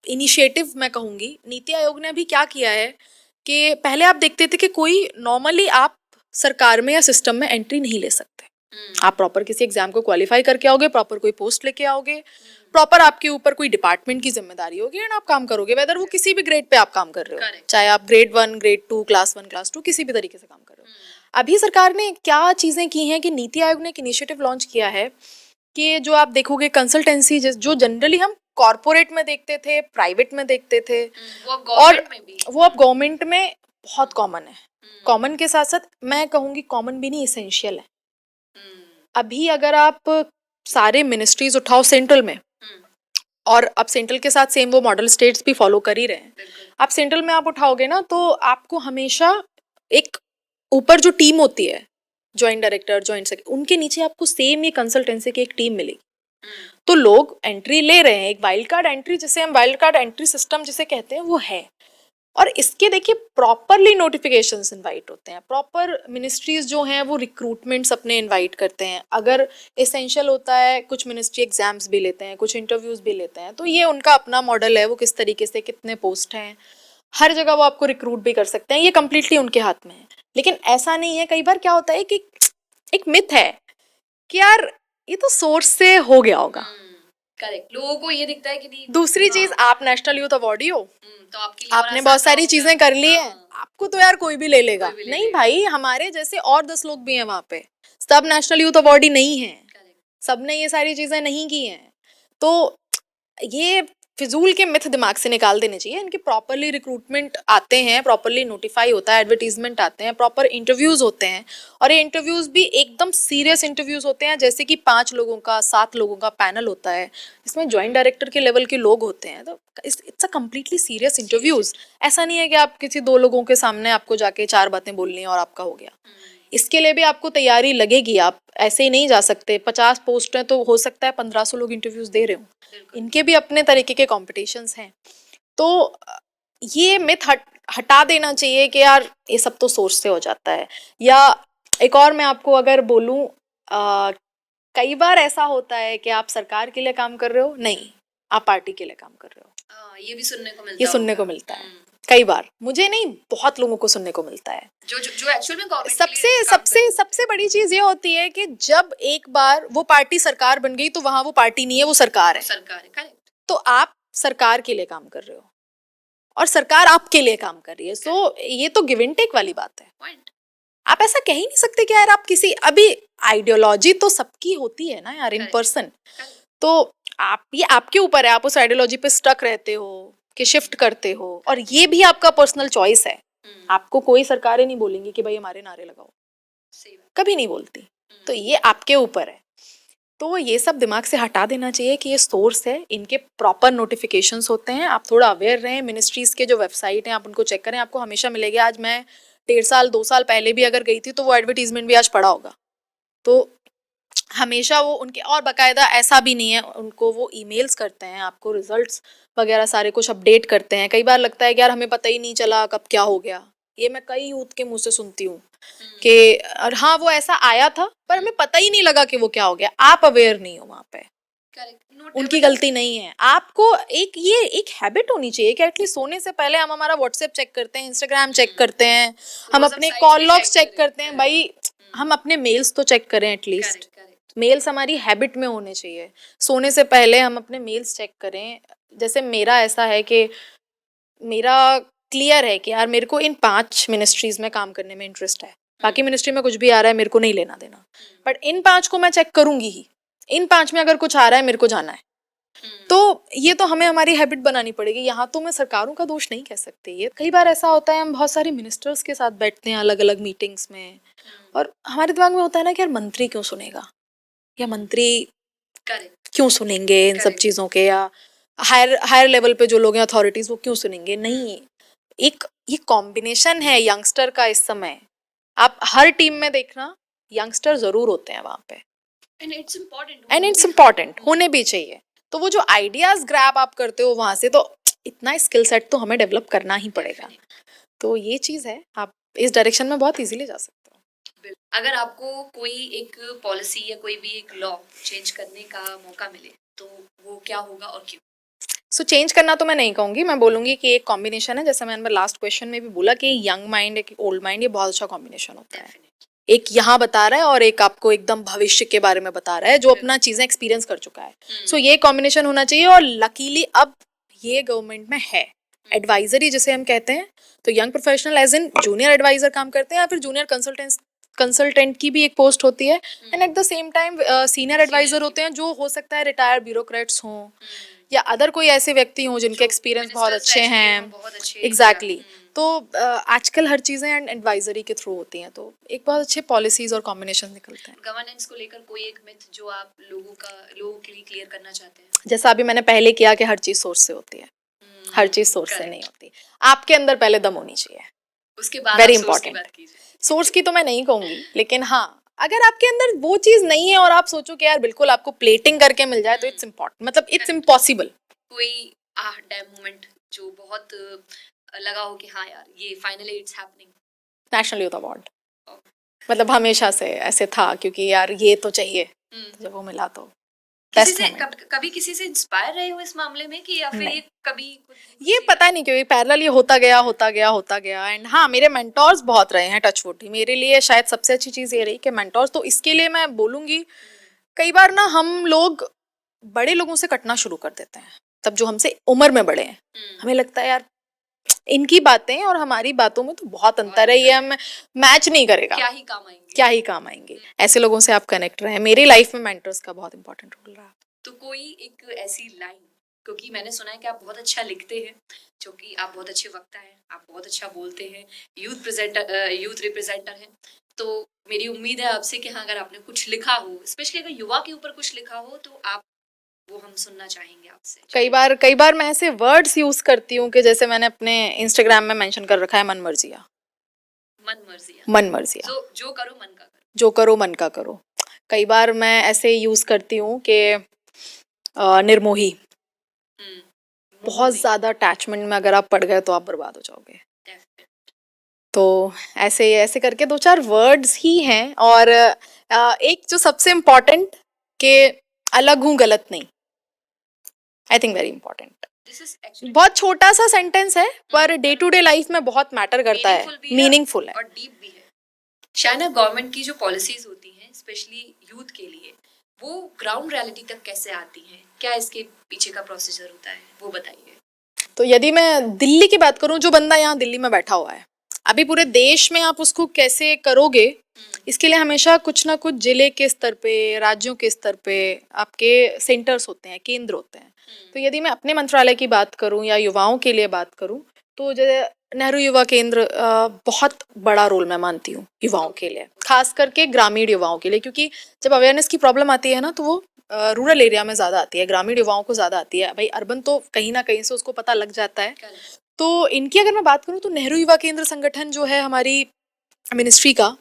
इनिशिएटिव मैं कहूंगी। नीति आयोग ने अभी क्या किया है कि पहले आप देखते थे कि कोई नॉर्मली आप सरकार में या सिस्टम में एंट्री नहीं ले सकते। आप प्रॉपर किसी एग्जाम को क्वालिफाई करके आओगे, प्रॉपर कोई पोस्ट लेके आओगे, प्रॉपर आपके ऊपर कोई डिपार्टमेंट की जिम्मेदारी होगी, एंड आप काम करोगे, वेदर वो किसी भी ग्रेड पे आप काम कर रहे हो, चाहे आप ग्रेड 1, ग्रेड 2, क्लास 1, क्लास 2, किसी भी तरीके से काम कर रहे हो। अभी सरकार ने क्या चीजें की हैं कि नीति आयोग ने एक इनिशिएटिव लॉन्च किया है कि जो आप देखोगे कंसल्टेंसी, जो जनरली हम कॉर्पोरेट में देखते थे, प्राइवेट में देखते थे, और वो अब गवर्नमेंट में बहुत कॉमन है। कॉमन के साथ साथ मैं कहूँगी कॉमन भी नहीं, इसेंशियल है। अभी अगर आप सारे मिनिस्ट्रीज उठाओ सेंट्रल में, और अब सेंट्रल के साथ सेम वो मॉडल स्टेट्स भी फॉलो कर ही रहे हैं, आप सेंट्रल में आप उठाओगे ना, तो आपको हमेशा एक ऊपर जो टीम होती है, जॉइंट डायरेक्टर, जॉइंट सेक्रेटरी, उनके नीचे आपको सेम ये कंसल्टेंसी की एक टीम मिलेगी। तो लोग एंट्री ले रहे हैं, एक वाइल्ड कार्ड एंट्री जिसे हम वाइल्ड कार्ड एंट्री सिस्टम जिसे कहते हैं वो है। और इसके देखिए प्रॉपरली नोटिफिकेशंस इनवाइट होते हैं, प्रॉपर मिनिस्ट्रीज जो हैं वो रिक्रूटमेंट्स अपने इनवाइट करते हैं, अगर एसेंशियल होता है कुछ मिनिस्ट्री एग्जाम्स भी लेते हैं, कुछ इंटरव्यूज भी लेते हैं, तो ये उनका अपना मॉडल है, वो किस तरीके से कितने पोस्ट हैं, हर जगह वो आपको रिक्रूट भी कर सकते हैं, ये कम्प्लीटली उनके हाथ में है। लेकिन ऐसा नहीं है, कई बार क्या होता है कि एक मिथ है कि यार ये तो सोर्स से हो गया होगा। करेक्ट, लोगों को ये दिखता है कि नहीं। दूसरी चीज, आप नेशनल यूथ अवार्डी हो, तो आपके लिए आपने बहुत सारी चीजें कर ली है, हाँ। आपको तो यार कोई भी ले लेगा। कोई भी ले नहीं लेगा। भाई, हमारे जैसे और 10 लोग भी हैं वहां पे, सब नेशनल यूथ अवार्डी नहीं है, सबने ये सारी चीजें नहीं की हैं। तो ये फिजूल के मिथ दिमाग से निकाल देने चाहिए। इनके प्रॉपरली रिक्रूटमेंट आते हैं, प्रॉपरली नोटिफाई होता है, एडवर्टीजमेंट आते हैं, प्रॉपर इंटरव्यूज होते हैं, और ये इंटरव्यूज भी एकदम सीरियस इंटरव्यूज होते हैं, जैसे कि 5 लोगों का 7 लोगों का पैनल होता है, जिसमें ज्वाइंट डायरेक्टर के लेवल के लोग होते हैं। तो it's a completely serious interviews. ऐसा नहीं है कि आप किसी 2 लोगों के सामने आपको जाके 4 बातें बोलनी है और आपका हो गया। इसके लिए भी आपको तैयारी लगेगी, आप ऐसे ही नहीं जा सकते। 50 पोस्ट हैं तो हो सकता है 1500 लोग इंटरव्यूज दे रहे हो, इनके भी अपने तरीके के कॉम्पिटिशन्स हैं। तो ये मिथ हटा देना चाहिए कि यार ये सब तो सोर्स से हो जाता है। या एक और मैं आपको अगर बोलूं, कई बार ऐसा होता है कि आप सरकार के लिए काम कर रहे हो, नहीं आप पार्टी के लिए काम कर रहे हो। ये भी सुनने को मिलता है, ये सुनने को मिलता है कई बार, मुझे नहीं बहुत लोगों को सुनने को मिलता है। जो एक्चुअल में गवर्नमेंट सबसे बड़ी चीज ये होती है कि जब एक बार वो पार्टी सरकार बन गई तो वहां वो पार्टी नहीं है, वो सरकार है। करेक्ट। तो आप सरकार के लिए काम कर रहे हो और सरकार आपके लिए काम कर रही है। सो ये तो गिव एंड टेक वाली बात है। आप ऐसा कह ही नहीं सकते कि यार आप किसी, अभी आइडियोलॉजी तो सबकी होती है ना यार, इन पर्सन। तो आप, ये आपके ऊपर है, आप उस आइडियोलॉजी पे स्टक रहते हो कि शिफ्ट करते हो, और ये भी आपका पर्सनल चॉइस है। आपको कोई सरकारें नहीं बोलेंगी कि भाई हमारे नारे लगाओ, कभी नहीं बोलती। तो ये आपके ऊपर है। तो ये सब दिमाग से हटा देना चाहिए कि ये सोर्स है, इनके प्रॉपर नोटिफिकेशंस होते हैं। आप थोड़ा अवेयर रहें, मिनिस्ट्रीज के जो वेबसाइट हैं आप उनको चेक करें, आपको हमेशा मिलेगी। आज मैं 1.5 साल 2 साल पहले भी अगर गई थी तो वो एडवर्टीजमेंट भी आज पड़ा होगा। तो हमेशा वो उनके, और बाकायदा ऐसा भी नहीं है, उनको वो ईमेल्स करते हैं, आपको रिजल्ट्स वगैरह सारे कुछ अपडेट करते हैं। कई बार लगता है कि यार हमें पता ही नहीं चला कब क्या हो गया। ये मैं कई यूथ के मुंह से सुनती हूँ कि हाँ वो ऐसा आया था पर हमें पता ही नहीं लगा कि वो क्या हो गया। आप अवेयर नहीं हो वहाँ पे, उनकी गलती नहीं है। आपको एक हैबिट होनी चाहिए कि एटलीस्ट सोने से पहले हम हमारा व्हाट्सएप चेक करते हैं, इंस्टाग्राम चेक करते हैं, हम अपने कॉल लॉग्स चेक करते हैं। भाई हम अपने मेल्स तो चेक करें, एटलीस्ट मेल्स हमारी हैबिट में होने चाहिए। सोने से पहले हम अपने मेल्स चेक करें। जैसे मेरा ऐसा है कि मेरा क्लियर है कि यार मेरे को इन 5 मिनिस्ट्रीज में काम करने में इंटरेस्ट है, बाकी मिनिस्ट्री में कुछ भी आ रहा है मेरे को नहीं लेना देना, बट इन 5 को मैं चेक करूंगी ही। इन 5 में अगर कुछ आ रहा है मेरे को जाना है। तो ये तो हमें हमारी हैबिट बनानी पड़ेगी। यहाँ तो मैं सरकारों का दोष नहीं कह सकती। ये कई बार ऐसा होता है, हम बहुत सारे मिनिस्टर्स के साथ बैठते हैं अलग अलग मीटिंग्स में, और हमारे दिमाग में होता है ना कि यार मंत्री क्यों सुनेगा, या मंत्री क्यों सुनेंगे इन सब चीज़ों के, या हायर लेवल पे जो लोग हैं अथॉरिटीज वो क्यों सुनेंगे। नहीं, एक ये कॉम्बिनेशन है यंगस्टर का इस समय। आप हर टीम में देखना यंगस्टर जरूर होते हैं वहाँ पे, एंड इट्स इम्पॉर्टेंट होने भी चाहिए। तो वो जो आइडियाज ग्रैब आप करते हो वहाँ से, तो इतना स्किल सेट तो हमें डेवलप करना ही पड़ेगा। तो ये चीज़ है, आप इस डायरेक्शन में बहुत इजीली जा सकते हो। अगर आपको कोई एक पॉलिसी या कोई भी एक लॉ चेंज करने का मौका मिले तो वो क्या होगा और क्यों? सो चेंज करना तो मैं नहीं कहूँगी, मैं बोलूँगी कि एक कॉम्बिनेशन है। जैसे मैंने लास्ट क्वेश्चन में भी बोला कि यंग माइंड एक ओल्ड माइंड, ये बहुत अच्छा कॉम्बिनेशन होता है। एक यहाँ बता रहा है और एक आपको एकदम भविष्य के बारे में बता रहा है जो अपना चीज़ें एक्सपीरियंस कर चुका है। सो ये कॉम्बिनेशन होना चाहिए। और लकीली अब ये गवर्नमेंट में है एडवाइजरी जिसे हम कहते हैं। तो young professional as in junior advisor काम करते हैं, या फिर जूनियर कंसल्टेंट की भी एक पोस्ट होती है, and at the same time senior advisor होते हैं, जो हो सकता है रिटायर्ड ब्यूरोक्रेट्स हों या अदर कोई ऐसे व्यक्ति हों जिनके एक्सपीरियंस बहुत अच्छे हैं। एग्जैक्टली। तो आजकल हर चीज़ें एडवाइजरी के थ्रू होती हैं, तो एक बहुत अच्छे पॉलिसीज और कॉम्बिनेशन निकलते हैं। गवर्नेंस को लेकर कोई एक मिथ जो आप लोगों के लिए क्लियर करना चाहते हैं? जैसा अभी मैंने पहले किया कि हर चीज़ सोर्स से होती है, हर चीज़ सोर्स से नहीं होती। आपके अंदर पहले दम होनी चाहिए, उसके बाद वेरी इंपॉर्टेंट। सोर्स की तो मैं नहीं कहूँगी, लेकिन हाँ अगर आपके अंदर वो चीज नहीं है और आप सोचो कि यार बिल्कुल आपको प्लेटिंग करके मिल जाए तो इट्स इम्पोर्टेंट, मतलब इट्स इम्पॉसिबल। कोई डैम मोमेंट जो बहुत लगा हो कि हाँ यार ये finally it's happening? National youth award, मतलब हमेशा से ऐसे था क्योंकि यार ये तो चाहिए, तो जब वो मिला तो किसी बेस्ट से मोमेंट। कभी किसी से इंस्पायर रहे हो इस मामले में कि या फिर नहीं, ये कभी ये पता नहीं क्यों पैरेलल ये होता गया एंड हाँ मेरे मेंटोर्स बहुत रहे हैं, टचवुड। मेरे लिए शायद सबसे अच्छी चीज़ ये रही कि मेंटोर्स, तो इसके लिए मैं बोलूँगी कई बार ना हम लोग बड़े लोगों से कटना शुरू कर देते हैं, तब जो हमसे उम्र में बड़े हैं, हमें लगता है यार इनकी बातें और हमारी बातों में तो बहुत अंतर है, ये हम मैच नहीं करेगा, क्या ही काम आएंगे। ऐसे लोगों से आप कनेक्ट रहे। मेरी लाइफ में मेंटर्स का बहुत इंपॉर्टेंट रोल रहा। तो कोई एक ऐसी लाइन, क्योंकि मैंने सुना है कि आप बहुत अच्छा लिखते हैं, जो कि आप बहुत अच्छे वक्ता हैं, आप बहुत अच्छा बोलते हैं, यूथ रिप्रेजेंटर हैं, तो मेरी उम्मीद है आपसे कि हाँ अगर आपने कुछ लिखा हो, स्पेशली अगर युवा के ऊपर कुछ लिखा हो, तो आप वो हम सुनना चाहेंगे आपसे। कई बार मैं ऐसे वर्ड्स यूज करती हूँ कि जैसे मैंने अपने इंस्टाग्राम में मेंशन कर रखा है मन मर्जिया। जो करो मन का करो, जो करो मन का करो। कई बार मैं ऐसे यूज करती हूँ कि निर्मोही, बहुत ज्यादा अटैचमेंट में अगर आप पड़ गए तो आप बर्बाद हो जाओगे। तो ऐसे ऐसे करके दो चार वर्ड्स ही हैं। और एक जो सबसे इम्पोर्टेंट कि अलग हूँ गलत नहीं, आई थिंक वेरी इंपॉर्टेंट। बहुत छोटा सा सेंटेंस है per day to day life में बहुत मैटर करता है, मीनिंगफुल है और डीप भी है। शायद गवर्नमेंट की जो पॉलिसीज होती हैं स्पेशली यूथ के लिए, वो ग्राउंड रियलिटी तक कैसे आती हैं, क्या इसके पीछे का प्रोसीजर होता है, वो बताइए। तो यदि मैं दिल्ली की बात करूं, जो बंदा यहाँ दिल्ली में बैठा हुआ है, अभी पूरे देश में आप उसको कैसे करोगे, इसके लिए हमेशा कुछ ना कुछ जिले के स्तर पे, राज्यों के स्तर पे आपके सेंटर्स होते हैं, केंद्र होते हैं। तो यदि मैं अपने मंत्रालय की बात करूं या युवाओं के लिए बात करूं, तो जैसे नेहरू युवा केंद्र बहुत बड़ा रोल मैं मानती हूँ युवाओं के लिए, खास करके ग्रामीण युवाओं के लिए, क्योंकि जब अवेयरनेस की प्रॉब्लम आती है ना तो वो रूरल एरिया में ज़्यादा आती है, ग्रामीण युवाओं को ज़्यादा आती है। भाई अर्बन तो कहीं ना कहीं से उसको पता लग जाता है। तो इनकी अगर मैं बात करूँ तो नेहरू युवा केंद्र संगठन जो है हमारी मिनिस्ट्री का,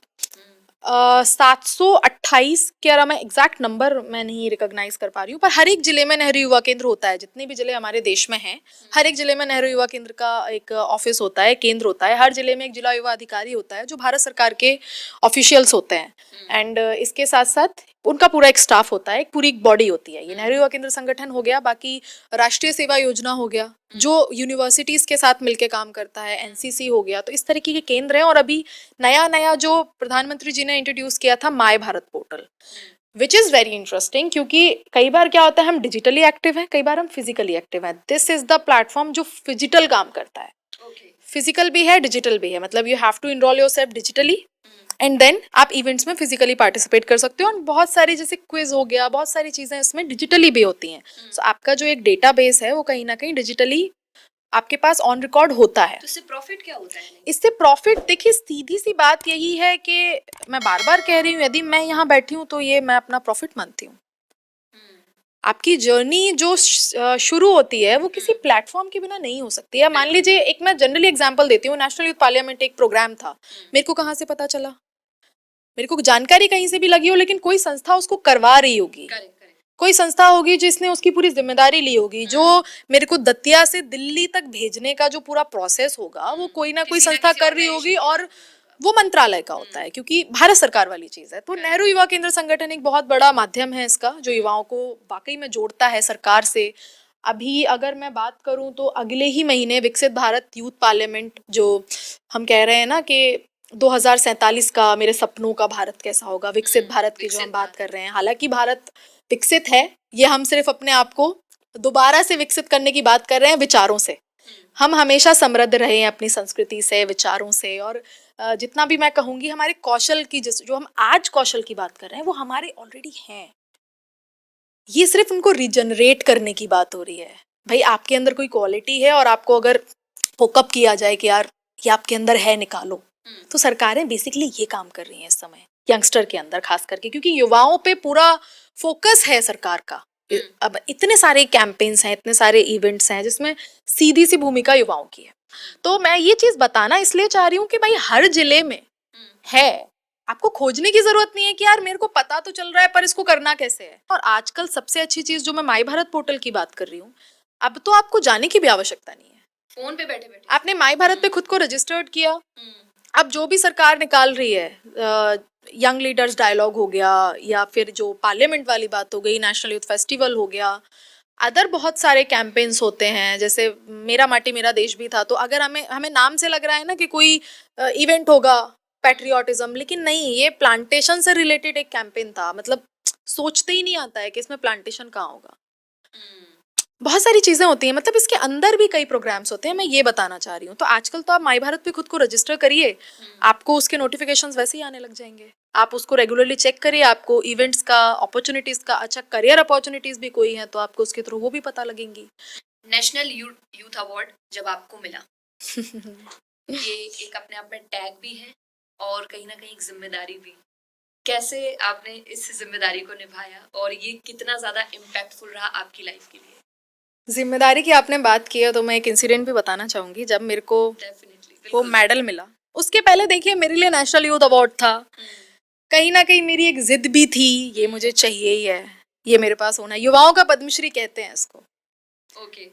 728 कह रहा, मैं एग्जैक्ट नंबर मैं नहीं रिकॉग्नाइज कर पा रही हूँ, पर हर एक जिले में नेहरू युवा केंद्र होता है। जितने भी जिले हमारे देश में हैं, हर एक जिले में नेहरू युवा केंद्र का एक ऑफिस होता है, केंद्र होता है। हर जिले में एक जिला युवा अधिकारी होता है जो भारत सरकार के ऑफिशियल्स होते हैं। एंड इसके साथ साथ उनका पूरा एक स्टाफ होता है, एक पूरी बॉडी होती है। ये नेहरू युवा केंद्र संगठन हो गया, बाकी राष्ट्रीय सेवा योजना हो गया जो यूनिवर्सिटीज के साथ मिलके काम करता है, एनसीसी हो गया। तो इस तरीके के केंद्र हैं। और अभी नया जो प्रधानमंत्री जी ने इंट्रोड्यूस किया था my Bharat portal, which is very interesting, क्योंकि कई बार क्या होता है हम डिजिटली एक्टिव हैं, कई बार हम फिजिकली एक्टिव हैं। दिस इज द प्लेटफॉर्म जो फिजिटल काम करता है, फिजिकल भी है डिजिटल भी है। मतलब you have to enrol yourself digitally and then आप इवेंट्स में फिजिकली पार्टिसिपेट कर सकते हो। और बहुत सारी जैसे क्विज हो गया, बहुत सारी चीज़ें इसमें डिजिटली भी होती हैं। सो आपका जो एक डेटाबेस है वो कहीं ना कहीं डिजिटली आपके पास ऑन रिकॉर्ड होता है। तो इससे प्रॉफिट क्या होता है? इससे प्रॉफिट देखिए, सीधी सी बात यही है कि मैं बार बार कह रही हूँ, यदि मैं यहाँ बैठी हूँ तो ये मैं अपना प्रॉफिट मानती हूँ। आपकी जर्नी जो शुरू होती है वो किसी प्लेटफॉर्म के बिना नहीं हो सकती है। मान लीजिए, एक मैं जनरली एग्जांपल देती हूँ, नेशनल यूथ पार्लियामेंट एक प्रोग्राम था, मेरे को कहाँ से पता चला? मेरे को जानकारी कहीं से भी लगी हो, लेकिन कोई संस्था उसको करवा रही होगी, कोई संस्था होगी जिसने उसकी पूरी जिम्मेदारी ली होगी। जो मेरे को दतिया से दिल्ली तक भेजने का जो पूरा प्रोसेस होगा वो कोई ना कोई संस्था कर रही होगी, और वो मंत्रालय का होता है क्योंकि भारत सरकार वाली चीज है। तो नेहरू युवा केंद्र संगठन एक बहुत बड़ा माध्यम है इसका, जो युवाओं को वाकई में जोड़ता है सरकार से। अभी अगर मैं बात करूं तो अगले ही महीने विकसित भारत यूथ पार्लियामेंट, जो हम कह रहे हैं ना कि 2047 का मेरे सपनों का भारत कैसा होगा, विकसित भारत की जो हम बात कर रहे हैं। हालांकि भारत विकसित है, ये हम सिर्फ अपने आप को दोबारा से विकसित करने की बात कर रहे हैं विचारों से। हम हमेशा समृद्ध रहे हैं अपनी संस्कृति से, विचारों से। और जितना भी मैं कहूँगी हमारे कौशल की, जो हम आज कौशल की बात कर रहे हैं वो हमारे ऑलरेडी हैं। ये सिर्फ उनको रिजनरेट करने की बात हो रही है। भाई आपके अंदर कोई क्वालिटी है और आपको अगर फोकअप किया जाए कि यार ये आपके अंदर है, निकालो। तो सरकारें बेसिकली ये काम कर रही हैं इस समय यंगस्टर के अंदर, खास करके क्योंकि युवाओं पे पूरा फोकस है सरकार का। अब इतने सारे कैंपेन्स हैं, इतने सारे इवेंट्स हैं जिसमें सीधी सी भूमिका युवाओं की है। तो मैं ये चीज बताना इसलिए चाह रही हूँ कि भाई हर जिले में है, आपको खोजने की जरूरत नहीं है कि यार मेरे को पता तो चल रहा है पर इसको करना कैसे है। और आजकल सबसे अच्छी चीज जो मैं माई भारत पोर्टल की बात कर रही हूँ, अब तो आपको जाने की भी आवश्यकता नहीं है। फोन पे बैठे बैठे आपने माई भारत पे खुद को रजिस्टर्ड किया, अब जो भी सरकार निकाल रही है, यंग लीडर्स डायलॉग हो गया, या फिर जो पार्लियामेंट वाली बात हो गई, नेशनल यूथ फेस्टिवल हो गया, अदर बहुत सारे कैंपेन्स होते हैं, जैसे मेरा माटी मेरा देश भी था। तो अगर हमें हमें नाम से लग रहा है ना कि कोई इवेंट होगा पैट्रियोटिज्म, लेकिन नहीं, ये प्लांटेशन से रिलेटेड एक कैंपेन था। मतलब सोचते ही नहीं आता है कि इसमें प्लांटेशन कहाँ होगा। बहुत सारी चीजें होती हैं, मतलब इसके अंदर भी कई प्रोग्राम्स होते हैं, मैं ये बताना चाह रही हूँ। तो आजकल तो आप माई भारत पे खुद को रजिस्टर करिए, आपको उसके नोटिफिकेशंस वैसे ही आने लग जाएंगे। आप उसको रेगुलरली चेक करिए, आपको इवेंट्स का, अपॉर्चुनिटीज का, अच्छा करियर अपॉर्चुनिटीज भी कोई है तो आपको उसके थ्रू वो भी पता लगेंगी। नेशनल यूथ अवार्ड जब आपको मिला, ये एक अपने आप में टैग भी है और कहीं ना कहीं एक जिम्मेदारी भी। कैसे आपने इस जिम्मेदारी को निभाया और ये कितना ज्यादा इम्पैक्टफुल रहा आपकी लाइफ के लिए? जिम्मेदारी की आपने बात की है तो मैं एक इंसिडेंट भी बताना चाहूंगी। जब मेरे को डेफिनेटली वो मेडल मिला, उसके पहले देखिए मेरे लिए नेशनल यूथ अवार्ड था, कहीं ना कहीं मेरी एक जिद भी थी, ये मुझे चाहिए ही है, ये मेरे पास होना है। युवाओं का पद्मश्री कहते हैं इसको, ओके,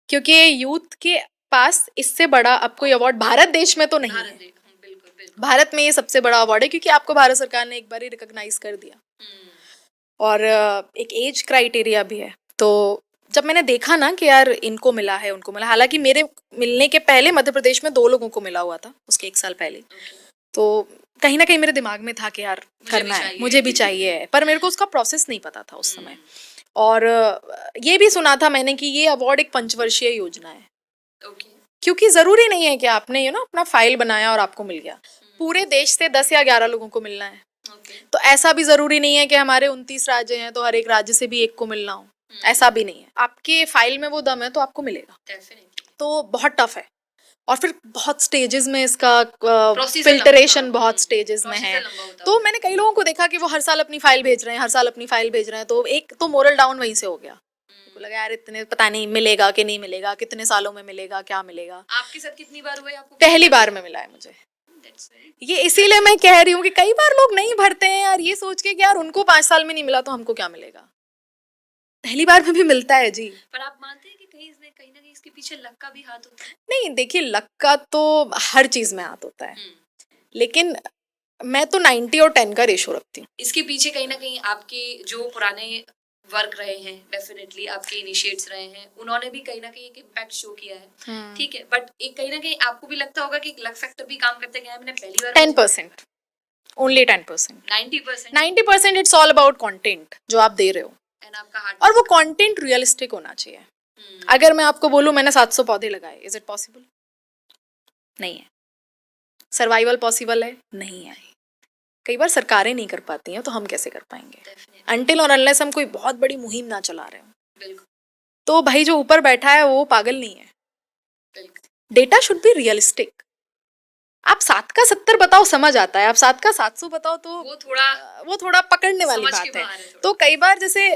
क्योंकि यूथ के पास इससे बड़ा अब कोई अवार्ड भारत देश में तो नहीं है। बिल्कुल बिल्कुल। भारत में ये सबसे बड़ा अवार्ड है, क्योंकि आपको भारत सरकार ने एक बार ही रिकॉग्नाइज कर दिया, और एक एज क्राइटेरिया भी है। तो जब मैंने देखा ना कि यार इनको मिला है, उनको मिला, हालांकि मेरे मिलने के पहले मध्य प्रदेश में 2 लोगों को मिला हुआ था, उसके 1 साल पहले। तो कहीं ना कहीं मेरे दिमाग में था कि यार करना है, मुझे भी चाहिए है, पर मेरे को उसका प्रोसेस नहीं पता था उस समय। और ये भी सुना था मैंने कि ये अवार्ड एक 5 वर्षीय योजना है, क्योंकि जरूरी नहीं है कि आपने अपना फाइल बनाया और आपको मिल गया। पूरे देश से 10 या 11 लोगों को मिलना है। तो ऐसा भी जरूरी नहीं है कि हमारे 29 राज्य हैं तो हर एक राज्य से भी एक को मिलना हो, ऐसा भी नहीं है। आपके फाइल में वो दम है तो आपको मिलेगा। तो बहुत टफ है, और फिर बहुत स्टेजेस में इसका फिल्टरेशन बहुत स्टेजेस में है। तो मैंने कई लोगों को देखा कि वो हर साल अपनी फाइल भेज रहे हैं, हर साल अपनी फाइल भेज रहे हैं। तो एक तो मोरल डाउन वहीं से हो गया, लगा यार इतने पता नहीं मिलेगा कि नहीं मिलेगा, कितने सालों में मिलेगा, क्या मिलेगा। आपके साथ कितनी बार हुआ है आपको? पहली बार में मिला है मुझे। ये इसीलिए मैं कह रही हूँ कि कई बार लोग नहीं भरते हैं यार, ये सोच के कि यार उनको 5 साल में नहीं मिला तो हमको क्या मिलेगा। पहली बार में भी मिलता है जी। पर आप मानते हैं कि कहीं ना कहीं इसके पीछे लक का भी हाथ होता है? नहीं, देखिए लक का तो हर चीज में हाथ होता है, लेकिन मैं तो 90 और 10 का रेशो रखती हूँ। इसके पीछे कहीं ना कहीं आपके जो पुराने वर्क रहे हैं, डेफिनेटली आपके इनिशिएट्स रहे हैं, उन्होंने भी कहीं ना कहीं एक इम्पैक्ट शो किया है। ठीक है, बट एक कहीं ना कहीं आपको भी लगता होगा कि लक फैक्टर भी काम करते हैं। मैंने पहली बार 10%, only 10%। 90% it's all about content जो आप दे रहे हो, और वो कंटेंट रियलिस्टिक होना चाहिए। अगर मैं आपको बोलूं मैंने 700 पौधे लगाए, इज इट पॉसिबल? नहीं है। सर्वाइवल पॉसिबल है? नहीं है। कई बार सरकारें नहीं कर पाती हैं तो हम कैसे कर पाएंगे, अनटिल और अनलेस हम कोई बहुत बड़ी मुहिम ना चला रहे हो। तो भाई जो ऊपर बैठा है वो पागल नहीं है। Data should be realistic. आप 7 का 70 बताओ समझ आता है, आप 7 का 700 बताओ तो वो थोड़ा पकड़ने वाली बात है। तो कई बार जैसे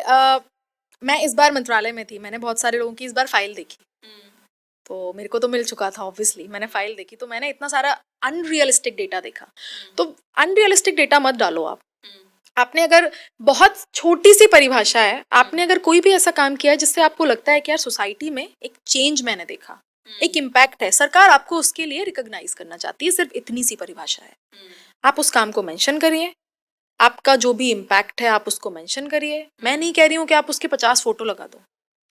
मैं इस बार मंत्रालय में थी, मैंने बहुत सारे लोगों की इस बार फाइल देखी, तो मेरे को तो मिल चुका था ऑब्वियसली। मैंने फाइल देखी तो मैंने इतना सारा अनरियलिस्टिक डेटा देखा। तो अनरियलिस्टिक डेटा मत डालो आप। आपने अगर बहुत छोटी सी परिभाषा है, आपने अगर कोई भी ऐसा काम किया है जिससे आपको लगता है कि यार सोसाइटी में एक चेंज मैंने देखा, एक इम्पैक्ट है, सरकार आपको उसके लिए रिकॉग्नाइज करना चाहती है, सिर्फ इतनी सी परिभाषा है। आप उस काम को मेंशन करिए, आपका जो भी इम्पैक्ट है आप उसको मेंशन करिए। मैं नहीं कह रही हूँ कि आप उसके 50 फोटो लगा दो।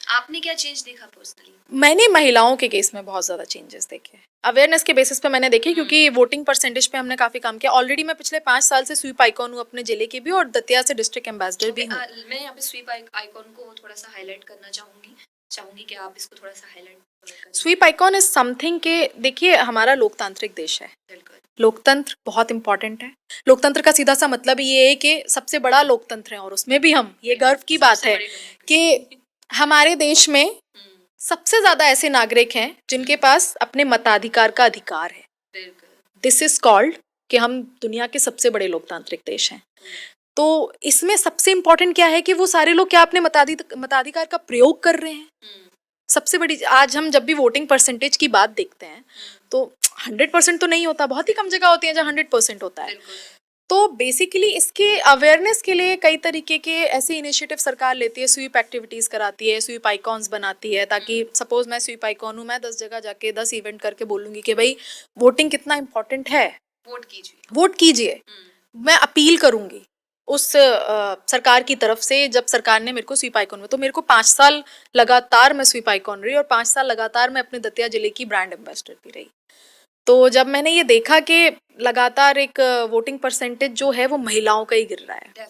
आपने क्या चेंज देखा पर्सनली? मैंने महिलाओं के केस में बहुत ज्यादा चेंजेस देखे, अवेयरनेस के बेसिस पे मैंने देखे, क्योंकि वोटिंग परसेंटेज पे हमने काफी काम किया। ऑलरेडी मैं पिछले 5 साल से स्वीप आइकॉन हूँ अपने जिले की भी, और दतिया से डिस्ट्रिक्ट एम्बेसडर भी हूँ। मैं यहाँ पे स्वीप आइकॉन को थोड़ा सा हाईलाइट करना चाहूंगी कि आप इसको थोड़ा सा highlight. Sweep icon is something के, देखिए हमारा लोकतांत्रिक देश है, लोकतंत्र बहुत इंपॉर्टेंट है। लोकतंत्र का सीधा सा मतलब ये है कि सबसे बड़ा लोकतंत्र है, और उसमें भी हम, ये गर्व की बात है कि हमारे देश में सबसे ज्यादा ऐसे नागरिक हैं जिनके पास अपने मताधिकार का अधिकार है। दिस इज कॉल्ड कि हम दुनिया के सबसे बड़े लोकतांत्रिक देश हैं। तो इसमें सबसे इम्पोर्टेंट क्या है कि वो सारे लोग क्या अपने मताधिकार का प्रयोग कर रहे हैं। सबसे बड़ी, आज हम जब भी वोटिंग परसेंटेज की बात देखते हैं तो 100% तो नहीं होता, बहुत ही कम जगह होती है जहाँ 100% होता है। तो बेसिकली इसके अवेयरनेस के लिए कई तरीके के ऐसे इनिशिएटिव सरकार लेती है, स्वीप एक्टिविटीज़ कराती है, स्वीप आइकॉन्स बनाती है, ताकि सपोज मैं स्वीप आइकॉन हूँ, मैं 10 जगह जाके 10 इवेंट करके बोलूँगी कि भाई वोटिंग कितना इम्पोर्टेंट है, वोट कीजिए। मैं अपील करूँगी उस सरकार की तरफ से। जब सरकार ने मेरे को स्वीप आइकॉन में, तो मेरे को 5 साल लगातार मैं स्वीप आइकॉन रही और 5 साल लगातार मैं अपने दतिया जिले की ब्रांड एम्बेसडर भी रही। तो जब मैंने ये देखा कि लगातार एक वोटिंग परसेंटेज जो है वो महिलाओं का ही गिर रहा है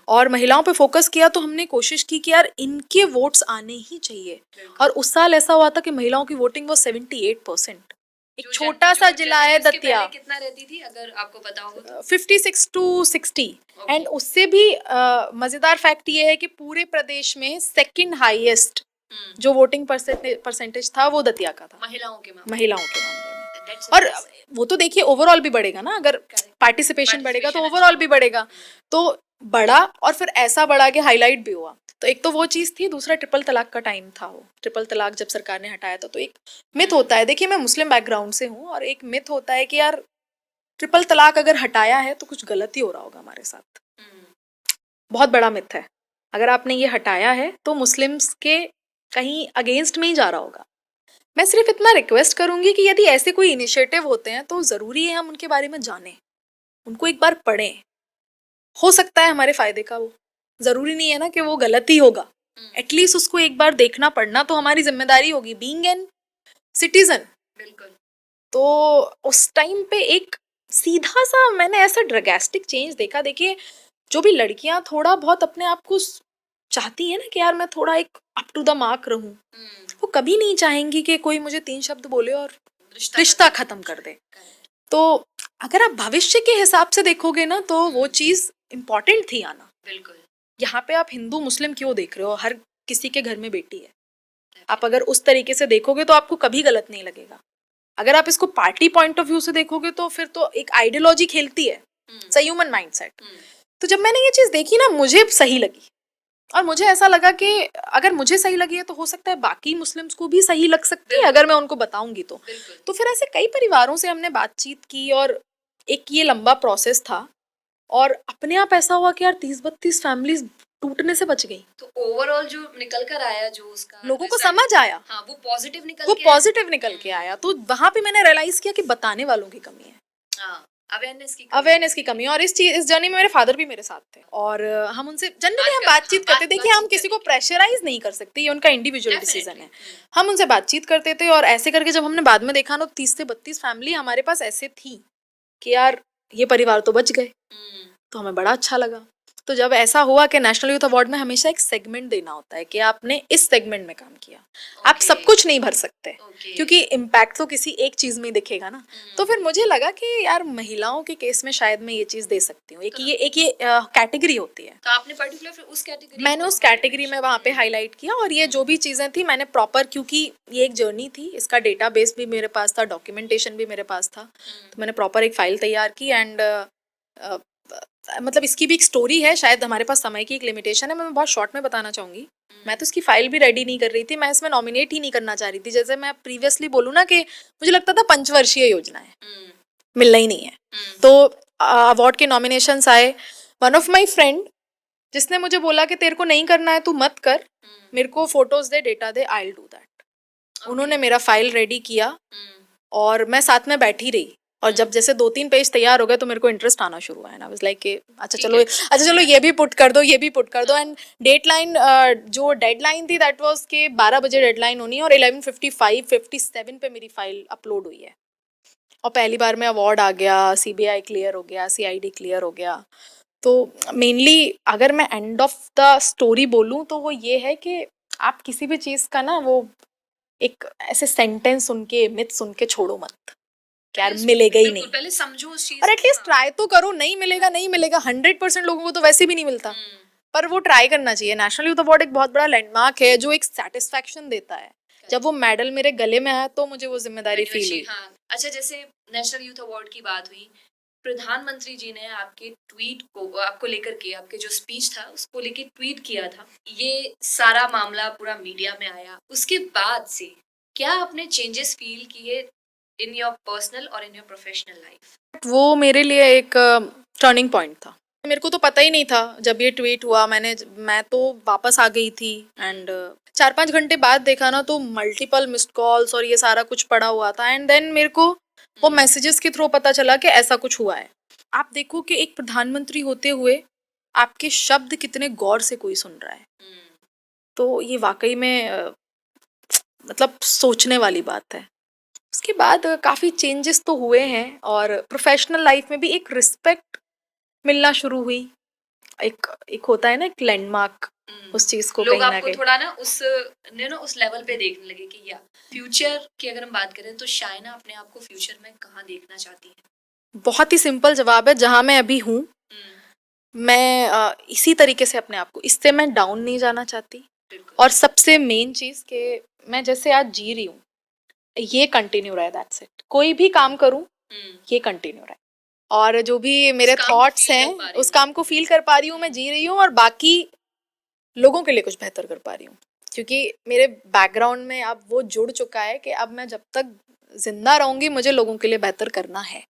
और महिलाओं पे फोकस किया, तो हमने कोशिश की कि यार इनके वोट्स आने ही चाहिए। और उस साल ऐसा हुआ था कि महिलाओं की वोटिंग वो 78%। एक छोटा सा जिला है दतिया, कितना रहती थी अगर आपको पता हो तो? 56 to 60। एंड उससे भी मजेदार फैक्ट ये है कि पूरे प्रदेश में सेकंड हाईएस्ट जो वोटिंग परसेंटेज था वो दतिया का था, महिलाओं के मामले में। और वो तो देखिए ओवरऑल भी बढ़ेगा ना, अगर पार्टिसिपेशन बढ़ेगा तो ओवरऑल भी बढ़ेगा। तो बढ़ा और फिर ऐसा बढ़ा कि हाईलाइट भी हुआ। तो एक तो वो चीज़ थी, दूसरा ट्रिपल तलाक का टाइम था। वो ट्रिपल तलाक जब सरकार ने हटाया था, तो एक मिथ होता है, देखिए मैं मुस्लिम बैकग्राउंड से हूँ, और एक मिथ होता है कि यार ट्रिपल तलाक अगर हटाया है तो कुछ गलत ही हो रहा होगा हमारे साथ। बहुत बड़ा मिथ है। अगर आपने ये हटाया है तो मुस्लिम्स के कहीं अगेंस्ट में ही जा रहा होगा। मैं सिर्फ इतना रिक्वेस्ट करूंगी कि यदि ऐसे कोई इनिशिएटिव होते हैं तो ज़रूरी है हम उनके बारे में जानें, उनको एक बार पढ़ें। हो सकता है हमारे फायदे का, वो ज़रूरी नहीं है ना कि वो गलत ही होगा। एटलीस्ट उसको एक बार देखना पढ़ना तो हमारी जिम्मेदारी होगी, बीइंग एन सिटीजन। बिल्कुल। तो उस टाइम पे एक सीधा सा मैंने ऐसा ड्रैस्टिक चेंज देखा। देखिए जो भी लड़कियां थोड़ा बहुत अपने आप को चाहती है ना कि यार मैं थोड़ा एक अप टू द मार्क रहूं, वो कभी नहीं चाहेंगी कि कोई मुझे 3 शब्द बोले और रिश्ता खत्म कर दे। तो अगर आप भविष्य के हिसाब से देखोगे ना तो वो चीज इम्पोर्टेंट थी आना। बिल्कुल। यहाँ पे आप हिंदू मुस्लिम क्यों देख रहे हो, हर किसी के घर में बेटी है। आप अगर उस तरीके से देखोगे तो आपको कभी गलत नहीं लगेगा। अगर आप इसको पार्टी पॉइंट ऑफ व्यू से देखोगे तो फिर तो एक आइडियोलॉजी खेलती है, ह्यूमन माइंडसेट। तो जब मैंने ये चीज देखी ना मुझे सही लगी, और मुझे ऐसा लगा कि अगर मुझे सही लगी है तो हो सकता है बाकी मुस्लिम्स को भी सही लग सकती है अगर मैं उनको बताऊंगी तो। फिर ऐसे कई परिवारों से हमने बातचीत की और एक ये लंबा प्रोसेस था, और अपने आप ऐसा हुआ कि यार 30-32 फैमिलीज टूटने से बच गई। तो ओवरऑल जो निकल कर आया, जो उसका लोगों को समझ आया, हाँ, वो पॉजिटिव निकल के आया। तो वहां पे मैंने रियलाइज किया कि बताने वालों की कमी है, अवेयरनेस की कमी है। और इस जर्नी में मेरे फादर भी मेरे साथ थे, और हम उनसे जनरली हम बातचीत करते थे कि हम किसी को प्रेशराइज नहीं कर सकते, ये उनका इंडिविजुअल डिसीजन है। हम उनसे बातचीत करते थे, और ऐसे करके जब हमने बाद में देखा ना 30 से 32 फैमिली हमारे पास ऐसे थी कि यार ये परिवार तो बच गए। तो हमें बड़ा अच्छा लगा। तो जब ऐसा हुआ कि नेशनल यूथ अवार्ड में हमेशा एक सेगमेंट देना होता है कि आपने इस सेगमेंट में काम किया, आप सब कुछ नहीं भर सकते, क्योंकि इम्पैक्ट तो किसी एक चीज में दिखेगा ना। तो फिर मुझे लगा कि यार महिलाओं के केस में शायद मैं ये चीज दे सकती हूँ। एक ये कैटेगरी होती है, तो आपने पर्टिकुलर फिर मैंने उस कैटेगरी में वहाँ पे हाईलाइट किया। और ये जो भी चीजें थी मैंने प्रॉपर, क्योंकि ये एक जर्नी थी, इसका डेटाबेस भी मेरे पास था, डॉक्यूमेंटेशन भी मेरे पास था, तो मैंने प्रॉपर एक फाइल तैयार की। एंड मतलब इसकी भी एक स्टोरी है, शायद हमारे पास समय की एक लिमिटेशन है, मैं बहुत शॉर्ट में बताना चाहूँगी। मैं तो इसकी फाइल भी रेडी नहीं कर रही थी, मैं इसमें नॉमिनेट ही नहीं करना चाह रही थी। जैसे मैं प्रीवियसली बोलूँ ना कि मुझे लगता था 5 वर्षीय योजना है, मिलना ही नहीं है। तो अवार्ड के नॉमिनेशंस आए। वन ऑफ माई फ्रेंड जिसने मुझे बोला कि तेरे को नहीं करना है तू मत कर, मेरे को photos they, data they, I will do that. उन्होंने मेरा फाइल रेडी किया और मैं साथ में बैठी रही। और जब जैसे 2-3 पेज तैयार हो गए तो मेरे को इंटरेस्ट आना शुरू हुआ है ना, लाइक कि अच्छा चलो ये भी पुट कर दो, ये भी पुट कर दो। एंड जो डेडलाइन थी दैट वाज के 12 बजे डेडलाइन होनी है, और 11:55-57 पे मेरी फाइल अपलोड हुई है। और पहली बार में अवार्ड आ गया, CBI क्लियर हो गया, CID क्लियर हो गया। तो मेनली अगर मैं एंड ऑफ द स्टोरी बोलूँ तो वो ये है कि आप किसी भी चीज़ का ना वो एक ऐसे सेंटेंस सुन के, मिथ सुन के छोड़ो मत, यार मिलेगा ही नहीं। पहले समझो उस चीज और एटलीस्ट ट्राई तो करो। नहीं मिलेगा 100% लोगों को तो वैसे भी नहीं मिलता, पर वो ट्राई करना चाहिए। नेशनल यूथ अवार्ड एक बहुत बड़ा लैंडमार्क है जो एक सेटिस्फैक्शन देता है। जब वो मेडल मेरे गले में आया तो मुझे वो जिम्मेदारी फील हुई। अच्छा, जैसे नेशनल यूथ अवार्ड की बात हुई, प्रधानमंत्री जी ने आपके ट्वीट को, आपको लेकर के, आपके जो स्पीच था उसको लेके ट्वीट किया था, ये सारा मामला पूरा मीडिया में आया। उसके बाद से क्या आपने चेंजेस फील किए इन योर पर्सनल और इन योर प्रोफेशनल लाइफ? वो मेरे लिए एक टर्निंग पॉइंट था। मेरे को तो पता ही नहीं था जब ये ट्वीट हुआ, मैं तो वापस आ गई थी एंड 4-5 घंटे बाद देखा ना तो मल्टीपल मिस्ड कॉल्स और ये सारा कुछ पड़ा हुआ था एंड देन मेरे को वो मैसेजेस के थ्रू पता चला कि ऐसा कुछ हुआ है। आप देखो कि एक प्रधानमंत्री होते हुए आपके शब्द कितने गौर से कोई सुन रहा है, तो ये वाकई में मतलब सोचने वाली बात है। उसके बाद काफ़ी चेंजेस तो हुए हैं और प्रोफेशनल लाइफ में भी एक रिस्पेक्ट मिलना शुरू हुई। एक एक होता है ना एक लैंडमार्क, उस चीज को लोग कहीं ना आपको कहीं थोड़ा ना उस लेवल पे देखने लगे कि या फ्यूचर की अगर हम बात करें तो शायना अपने आप को फ्यूचर में कहाँ देखना चाहती है? बहुत ही सिंपल जवाब है, जहाँ मैं अभी हूँ मैं इसी तरीके से अपने आप को, इससे मैं डाउन नहीं जाना चाहती। बिल्कुल। और सबसे मेन चीज कि मैं जैसे आज जी रही हूँ ये कंटिन्यू रहे, दैट्स इट। कोई भी काम करूँ ये कंटिन्यू रहे और जो भी मेरे काम को थॉट्स feel कर हैं पा रही उस हूँ। काम को फील कर पा रही हूँ, मैं जी रही हूँ और बाकी लोगों के लिए कुछ बेहतर कर पा रही हूँ, क्योंकि मेरे बैकग्राउंड में अब वो जुड़ चुका है कि अब मैं जब तक जिंदा रहूंगी मुझे लोगों के लिए बेहतर करना है।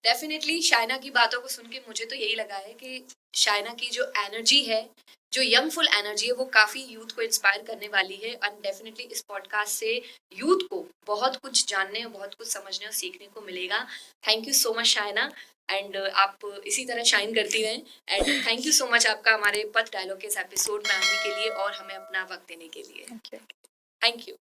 डेफिनेटली शायना की बातों को सुन के मुझे तो यही लगा है कि शायना की जो एनर्जी है, जो यंगफुल एनर्जी है, वो काफी यूथ को इंस्पायर करने वाली है एंड डेफिनेटली इस पॉडकास्ट से यूथ को बहुत कुछ जानने और बहुत कुछ समझने और सीखने को मिलेगा। Thank you so much Shaina and आप इसी तरह शाइन करती रहें and thank you so much आपका हमारे पथ डायलॉग के इस एपिसोड में आने के लिए और हमें अपना वक्त देने के लिए। Thank you. Thank you.